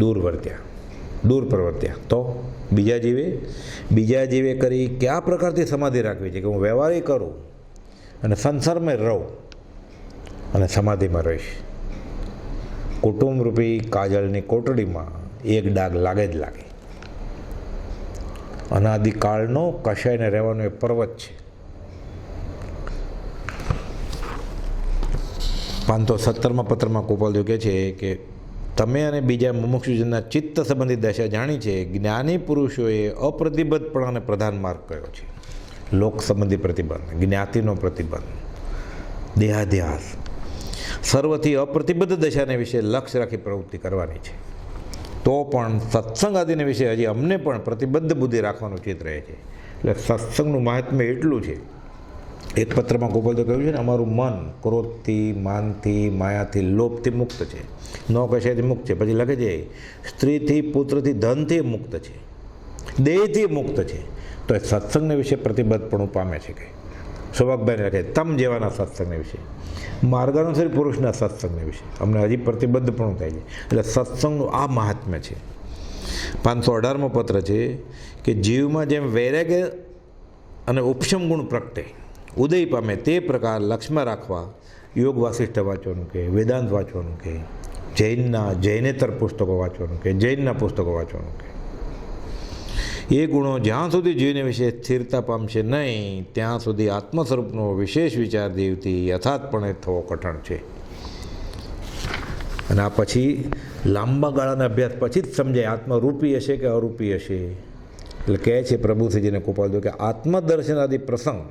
દૂર પ્રવર્ત્યા. તો બીજા જીવે કરી કયા પ્રકારથી સમાધિ રાખવી છે કે હું વ્યવહારિક કરું અને સંસારમાં રહું અને સમાધિમાં રહીશ. કુટુંબરૂપી કાજળની કોટડીમાં એક ડાઘ લાગે જ લાગે. અનાદિકાળનો કશાયને રહેવાનો એ પર્વત છે. 517માં પત્રમાં ગોપાલદેવ કહે છે કે તમે અને બીજા મુમુક્ષુજનના ચિત્ત સંબંધી દશા જાણી છે. જ્ઞાની પુરુષોએ અપ્રતિબદ્ધપણાને પ્રધાન માર્ગ કયો છે. લોક સંબંધી પ્રતિબંધ, જ્ઞાતિનો પ્રતિબંધ, દેહાધ્યાસ, સર્વથી અપ્રતિબદ્ધ દશાને વિશે લક્ષ્ય રાખી પ્રવૃત્તિ કરવાની છે. તો પણ સત્સંગ આદિને વિશે હજી અમને પણ પ્રતિબદ્ધ બુદ્ધિ રાખવાનું ચિત રહે છે. એટલે સત્સંગનું મહાત્મ્ય એટલું છે. એક પત્રમાં ગોપાલદેવ કહ્યું છે ને, અમારું મન ક્રોધથી, માનથી, માયાથી, લોભથી મુક્ત છે, ન કશાયથી મુક્ત છે. પછી લખે છે સ્ત્રીથી, પુત્રથી, ધનથી મુક્ત છે, દેહથી મુક્ત છે. તો એ સત્સંગને વિશે પ્રતિબદ્ધપણું પામે છે. કે સૌભાગભાઈને લખે તમ જેવાના સત્સંગને વિશે, માર્ગાનુસારી પુરુષના સત્સંગને વિશે અમને હજી પ્રતિબદ્ધપણું થાય છે. એટલે સત્સંગનું આ મહાત્મ્ય છે. 518મો પત્ર છે કે જીવમાં જેમ વૈરાગ્ય અને ઉપશમ ગુણ પ્રગટે, ઉદય પામે, તે પ્રકાર લક્ષ્યમાં રાખવા યોગ વાસિષ્ઠ વાંચવાનું કે, વેદાંત વાંચવાનું કે, જૈનેતર પુસ્તકો વાંચવાનું કે, જૈનના પુસ્તકો વાંચવાનું કે. એ ગુણો જ્યાં સુધી જીવને વિશે સ્થિરતા પામશે નહીં, ત્યાં સુધી આત્મ સ્વરૂપનો વિશેષ વિચાર દેવથી યથાર્થપણે થવો કઠણ છે. અને આ પછી લાંબા ગાળાના અભ્યાસ પછી જ સમજાય આત્મરૂપી હશે કે અરૂપી હશે. એટલે કહે છે પ્રભુશ્રીજીને કૃપાલદેવ કે આત્મદર્શનાદિ પ્રસંગ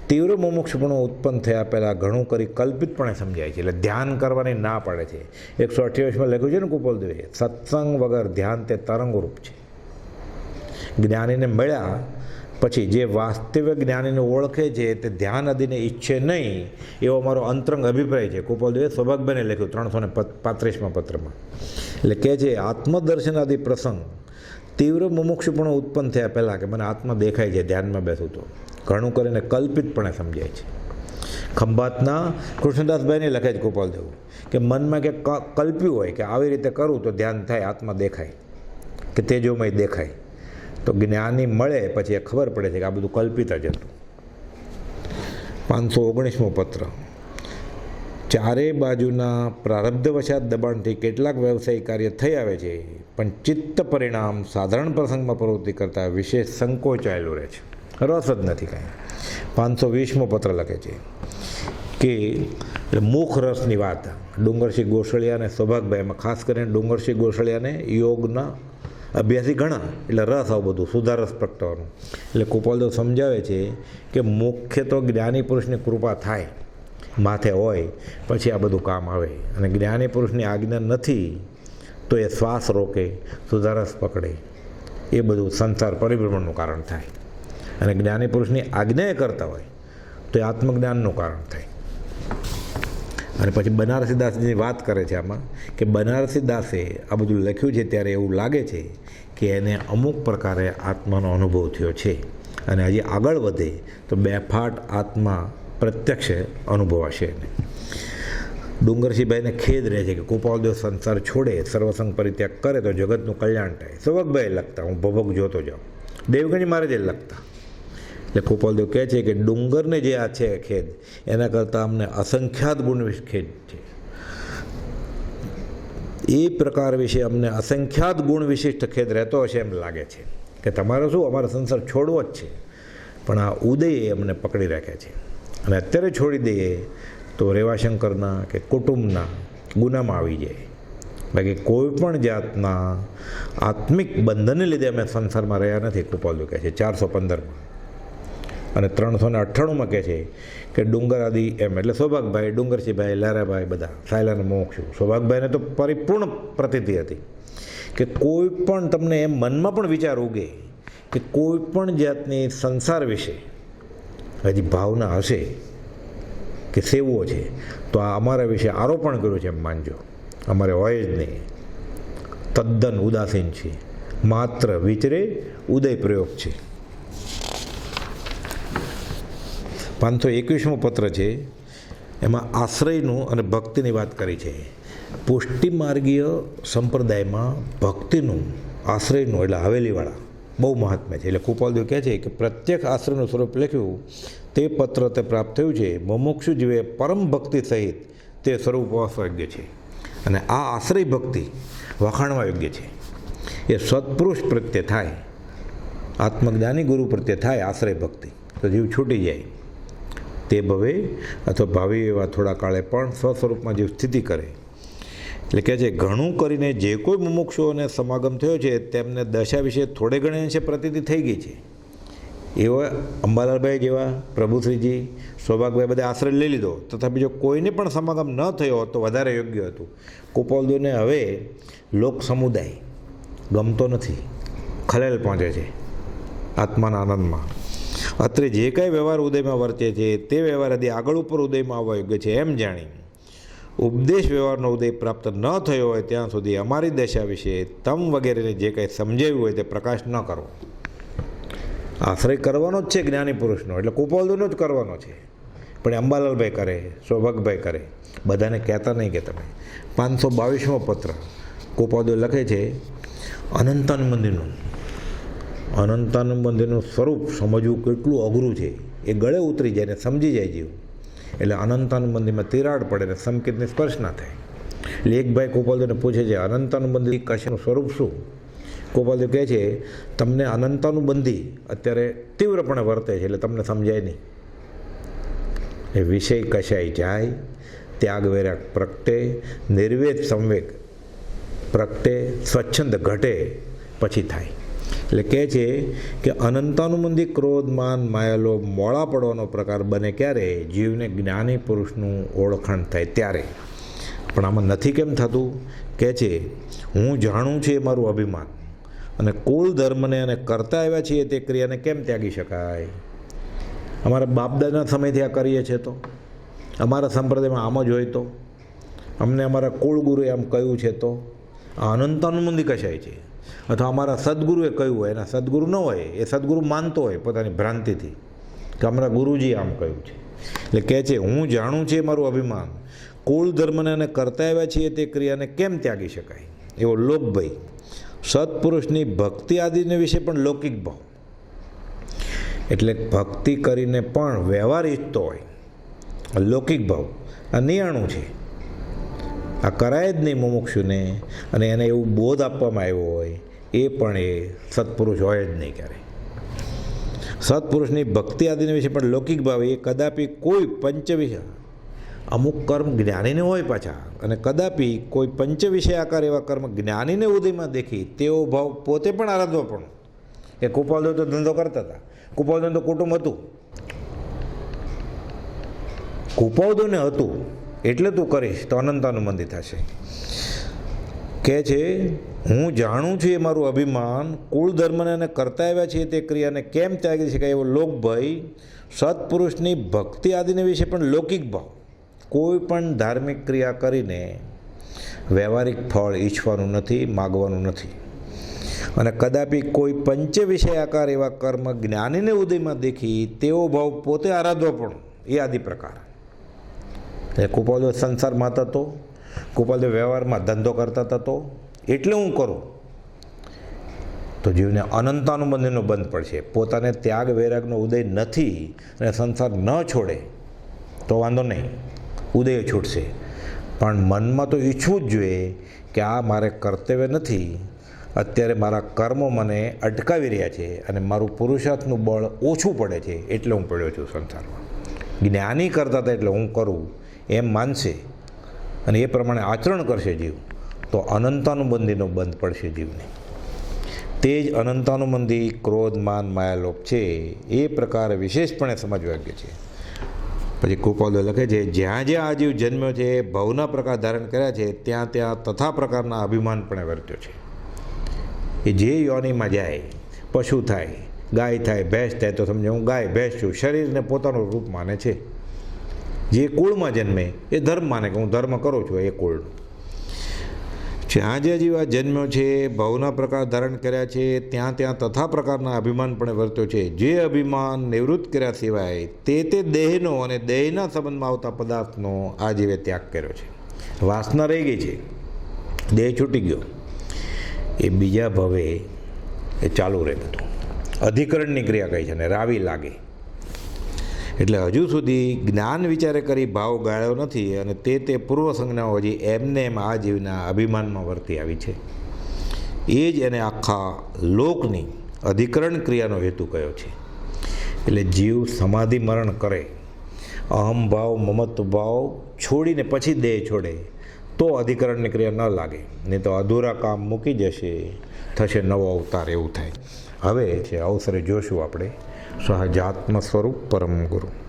તીવ્ર મુમુક્ષપણું ઉત્પન્ન થયા પહેલાં ઘણું કરી કલ્પિતપણે સમજાય છે. એટલે ધ્યાન કરવાની ના પાડે છે. 128માં લખ્યું છે ને કૃપાલદેવે, સત્સંગ વગર ધ્યાન તે તરંગરૂપ છે. જ્ઞાનીને મળ્યા પછી જે વાસ્તવિક જ્ઞાનીને ઓળખે છે તે ધ્યાન આદિને ઈચ્છે નહીં, એવો મારો અંતરંગ અભિપ્રાય છે. કૃપાલદેવે સૌભાગભાઈને લખ્યું 335માં પત્રમાં. એટલે કહે છે આત્મદર્શન આદિ પ્રસંગ તીવ્ર મુમુક્ષપણું ઉત્પન્ન થયા પહેલાં કે મને આત્મા દેખાય છે ધ્યાનમાં બેસું તો ઘણું કરીને કલ્પિતપણે સમજાય છે. ખંભાતના કૃષ્ણદાસભાઈને લખે છે કૃપાલદેવ કે મનમાં કે કલ્પ્યું હોય કે આવી રીતે કરું તો ધ્યાન થાય, આત્મા દેખાય કે તેજોમય દેખાય. તો જ્ઞાની મળે પછી એ ખબર પડે છે કે આ બધું કલ્પિત જ હતું. 519મો પત્ર, ચારે બાજુના પ્રારબ્ધવશાત દબાણથી કેટલાક વ્યવસાયિક કાર્ય થઈ આવે છે, પણ ચિત્ત પરિણામ સાધારણ પ્રસંગમાં પ્રવૃત્તિ કરતાં વિશેષ સંકોચાયેલું રહે છે, રસ જ નથી કાંઈ. 520મો પત્ર લખે છે કે મુખ રસની વાત ડુંગરસિંહ ગોસળિયા અને સૌભાગભાઈ, એમાં ખાસ કરીને ડુંગરસિંહ ગોસળિયાને યોગના અભ્યાસી ઘણા, એટલે રસ આવું બધું સુધારસ પ્રગટવાનું. એટલે કૃપાલદેવ સમજાવે છે કે મુખ્ય તો જ્ઞાની પુરુષની કૃપા થાય માથે હોય પછી આ બધું કામ આવે. અને જ્ઞાની પુરુષની આજ્ઞા નથી તો એ શ્વાસ રોકે, સુધારસ પકડે, એ બધું સંસાર પરિભ્રમણનું કારણ થાય. અને જ્ઞાની પુરુષની આજ્ઞા એ કરતા હોય તો એ આત્મજ્ઞાનનું કારણ થાય. અને પછી બનારસી દાસજીની વાત કરે છે આમાં કે બનારસી દાસે આ બધું લખ્યું છે ત્યારે એવું લાગે છે કે એને અમુક પ્રકારે આત્માનો અનુભવ થયો છે અને હજી આગળ વધે તો બેફાટ આત્મા પ્રત્યક્ષ અનુભવાશે. ડુંગરસિંહભાઈને ખેદ રહે છે કે કૃપાલદેવ સંસાર છોડે, સર્વસંગ પરિત્યાગ કરે તો જગતનું કલ્યાણ થાય. સૌભાગભાઈ લખતા, હું ભભોગ જોતો જાઉં. દેવગણી મહારાજ લખતા. એટલે કૃપાલદેવ કહે છે કે ડુંગરને જે આ છે ખેદ, એના કરતાં અમને અસંખ્યાત ગુણ ખેદ છે. એ પ્રકાર વિશે અમને અસંખ્યાત ગુણ વિશિષ્ટ ખેદ રહેતો હશે એમ લાગે છે કે તમારે શું અમારો સંસાર છોડવો જ છે, પણ આ ઉદયે અમને પકડી રાખ્યા છે. અને અત્યારે છોડી દઈએ તો રેવાશંકરના કે કુટુંબના ગુનામાં આવી જાય. બાકી કોઈ પણ જાતના આત્મિક બંધનને લીધે અમે સંસારમાં રહ્યા નથી. કૃપાલદેવ કહે છે 415માં. અને 398માં કહે છે કે ડુંગર આદિ એમ, એટલે સૌભાગભાઈ, ડુંગરસિંહભાઈ, લારાભાઈ બધા સાયલાને મોક્ષું. સૌભાગભાઈને તો પરિપૂર્ણ પ્રતીતિ હતી કે કોઈ પણ તમને એમ મનમાં પણ વિચાર ઉગે કે કોઈ પણ જાતની સંસાર વિશે હજી ભાવના હશે કે સેવો છે તો આ અમારા વિશે આરોપણ કર્યું છે એમ માનજો. અમારે હોય જ નહીં, તદ્દન ઉદાસીન છે, માત્ર વિચરે ઉદય પ્રયોગ છે. 521મો પત્ર છે, એમાં આશ્રયનું અને ભક્તિની વાત કરી છે. પુષ્ટિમાર્ગીય સંપ્રદાયમાં ભક્તિનું, આશ્રયનું એટલે હવેલીવાળા બહુ મહાત્મ્ય છે. એટલે કૃપાલદેવ કહે છે કે પ્રત્યેક આશ્રયનું સ્વરૂપ લખ્યું તે પત્ર તે પ્રાપ્ત થયું છે. મુમુક્ષુ જીવે પરમ ભક્તિ સહિત તે સ્વરૂપ યોગ્ય છે. અને આ આશ્રય ભક્તિ વખાણવા યોગ્ય છે. એ સત્પુરુષ પ્રત્યે થાય, આત્મજ્ઞાની ગુરુ પ્રત્યે થાય આશ્રય ભક્તિ, તો જીવ છૂટી જાય. તે ભવે અથવા ભાવિ એવા થોડા કાળે પણ સ્વસ્વરૂપમાં જીવ સ્થિતિ કરે. એટલે કહે છે ઘણું કરીને જે કોઈ મુમુક્ષુઓને સમાગમ થયો છે તેમને દશા વિશે થોડે ઘણે અંશે પ્રતીતિ થઈ ગઈ છે. એવા અંબાલાલભાઈ જેવા, પ્રભુશ્રીજી, સૌભાગભાઈ બધા આશ્રય લઈ લીધો, તથાપી જો કોઈને પણ સમાગમ ન થયો હોત તો વધારે યોગ્ય હતું. કુપાલદેવને હવે લોક સમુદાય ગમતો નથી, ખલેલ પહોંચે છે આત્માના આનંદમાં. અત્રે જે કાંઈ વ્યવહાર ઉદયમાં વર્તે છે તે વ્યવહાર હજી આગળ ઉપર ઉદયમાં આવવા યોગ્ય છે એમ જાણી ઉપદેશ વ્યવહારનો ઉદય પ્રાપ્ત ન થયો હોય ત્યાં સુધી અમારી દશા વિશે તમ વગેરેને જે કંઈ સમજાવ્યું હોય તે પ્રકાશ ન કરવો. આશ્રય કરવાનો જ છે જ્ઞાની પુરુષનો, એટલે કુપાલદેવનો જ કરવાનો છે. પણ અંબાલાલભાઈ કરે, સૌભાગભાઈ કરે, બધાને કહેતા નહીં કે તમે. 522મો પત્ર કુપાલદેવ લખે છે અનંતાનંદ મંદિરનું. અનંતાનંદ મંદિરનું સ્વરૂપ સમજવું કેટલું અઘરું છે એ ગળે ઉતરી જાય ને સમજી જાય જીવ. એટલે અનંતાનંદ મંદિરમાં તિરાડ પડે ને સંકેતને સ્પર્શ ના થાય. એટલે એક ભાઈ કુપાલદેવને પૂછે છે અનંતાનંદ મંદિર કશાનું સ્વરૂપ શું? કુપાલદેવ કહે છે તમને અનંતાનુબંધી અત્યારે તીવ્રપણે વર્તે છે એટલે તમને સમજાય નહીં. એ વિષય કશાય જાય, ત્યાગ વૈરાગ પ્રગટે, નિર્વેદ સંવેગ પ્રગટે, સ્વચ્છંદ ઘટે પછી થાય. એટલે કહે છે કે અનંતાનુબંધી ક્રોધ, માન, માયાલો મોળા પડવાનો પ્રકાર બને ક્યારે? જીવને જ્ઞાની પુરુષનું ઓળખાણ થાય ત્યારે. પણ આમાં નથી કેમ થતું? કહે છે હું જાણું છું એ મારું અભિમાન, અને કુલ ધર્મને અને કરતા આવ્યા છીએ તે ક્રિયાને કેમ ત્યાગી શકાય? અમારા બાપદાદાના સમયથી આ કરીએ છીએ તો, અમારા સંપ્રદાયમાં આમ જ હોય તો, અમને અમારા કુળગુરુએ આમ કહ્યું છે તો, આ અનંતાનુબંધી કશાય છે. અથવા અમારા સદગુરુએ કહ્યું હોય, એના સદગુરુ ન હોય, એ સદગુરુ માનતો હોય પોતાની ભ્રાંતિથી કે અમારા ગુરુજીએ આમ કહ્યું છે. એટલે કહે છે હું જાણું છું એ મારું અભિમાન, કુળ ધર્મને અને કરતા આવ્યા છીએ તે ક્રિયાને કેમ ત્યાગી શકાય? એવો લોકભય, સત્પુરુષની ભક્તિ આદિને વિશે પણ લૌકિક ભાવ. એટલે ભક્તિ કરીને પણ વ્યવહાર ઈચ્છતો હોય, લૌકિક ભાવ આ નિયાણું છે. આ કરાય જ નહીં મુમુક્ષુને, અને એને એવું બોધ આપવામાં આવ્યો હોય એ પણ એ સત્પુરુષ હોય જ નહીં ક્યારે. સત્પુરુષની ભક્તિ આદિને વિશે પણ લૌકિક ભાવ એ કદાપી કોઈ પંચવિષય, અમુક કર્મ જ્ઞાનીને હોય પાછા, અને કદાપી કોઈ પંચવિષય આકાર એવા કર્મ જ્ઞાનીને ઉદયમાં દેખી તેવો ભાવ પોતે પણ આરાધવા પણ. એ કુપાલદેવ તો ધંધો કરતા હતા, કુપાલદેવ તો કુટુંબ હતું, કુપાલદેવને હતું એટલે તું કરીશ તો અનંતાનુબંધી થશે. કહે છે હું જાણું છું એ મારું અભિમાન, કુળ ધર્મને અને કરતા આવ્યા છીએ તે ક્રિયાને કેમ ત્યાગી શકાય? એવો લોકભય, સત્પુરુષની ભક્તિ આદિને વિશે પણ લૌકિક ભાવ. કોઈ પણ ધાર્મિક ક્રિયા કરીને વ્યવહારિક ફળ ઈચ્છવાનું નથી, માગવાનું નથી, અને કદાપી કોઈ પંચ વિષય આકાર એવા કર્મ જ્ઞાનીને ઉદયમાં દેખી તેવો ભાવ પોતે આરાધવો પણ એ આદિ પ્રકાર. એ કુપાલદેવ સંસારમાં હતો, કુપાલદેવ વ્યવહારમાં ધંધો કરતા હતો, એટલે હું કરું તો જીવને અનંતાનુબંધીનો બંધ પડશે. પોતાને ત્યાગ વૈરાગનો ઉદય નથી અને સંસાર ન છોડે તો વાંધો નહીં, ઉદય છૂટશે. પણ મનમાં તો ઈચ્છવું જ જોઈએ કે આ મારે કર્તવ્ય નથી, અત્યારે મારા કર્મો મને અટકાવી રહ્યા છે અને મારું પુરુષાર્થનું બળ ઓછું પડે છે એટલે હું પડ્યો છું સંસારમાં. જ્ઞાની કરતા હતા એટલે હું કરું એમ માનશે અને એ પ્રમાણે આચરણ કરશે જીવ તો અનંતાનુબંધીનો બંધ પડશે જીવને. તે જ અનંતાનુબંધી ક્રોધ, માન, માયાલોપ છે એ પ્રકારે વિશેષપણે સમજવા યોગ્ય છે. પછી કુપાલદેવ લખે છે જ્યાં જ્યાં આ જીવ જન્મ્યો છે, ભવના પ્રકાર ધારણ કર્યા છે, ત્યાં ત્યાં તથા પ્રકારના અભિમાન પણ વર્ત્યો છે. એ જે યોનિમાં જાય, પશુ થાય, ગાય થાય, ભેંસ થાય તો સમજે હું ગાય ભેંસ છું, શરીરને પોતાનું રૂપ માને છે. જે કુળમાં જન્મે એ ધર્મ માને કે હું ધર્મ કરું છું એ કુળનું. જ્યાં જ્યાં જીવ આ જન્મ્યો છે, ભવના પ્રકાર ધારણ કર્યા છે, ત્યાં ત્યાં તથા પ્રકારના અભિમાન પણ વર્ત્યો છે. જે અભિમાન નિવૃત્ત કર્યા સિવાય તે દેહનો અને દેહના સંબંધમાં આવતા પદાર્થનો આ જીવે ત્યાગ કર્યો છે. વાસના રહી ગઈ છે, દેહ છૂટી ગયો, એ બીજા ભવે એ ચાલુ રહે બધું. અધિકરણની ક્રિયા કહી છે ને રાવી લાગે. એટલે હજુ સુધી જ્ઞાન વિચારે કરી ભાવ ગાળ્યો નથી અને તે પૂર્વ સંજ્ઞાઓ હજી એમને એમ આ જીવના અભિમાનમાં વર્તી આવી છે. એ જ એને આખા લોકની અધિકરણ ક્રિયાનો હેતુ કયો છે. એટલે જીવ સમાધિ મરણ કરે, અહમ ભાવ, મમત્વ ભાવ છોડીને પછી દેહ છોડે તો અધિકરણની ક્રિયા ન લાગે, નહીં તો અધૂરા કામ મૂકી જશે, થશે નવો અવતાર, એવું થાય. હવે છે અવસરે જોશું આપણે સહજાત્મ સ્વરૂપ પરમ ગુરુ.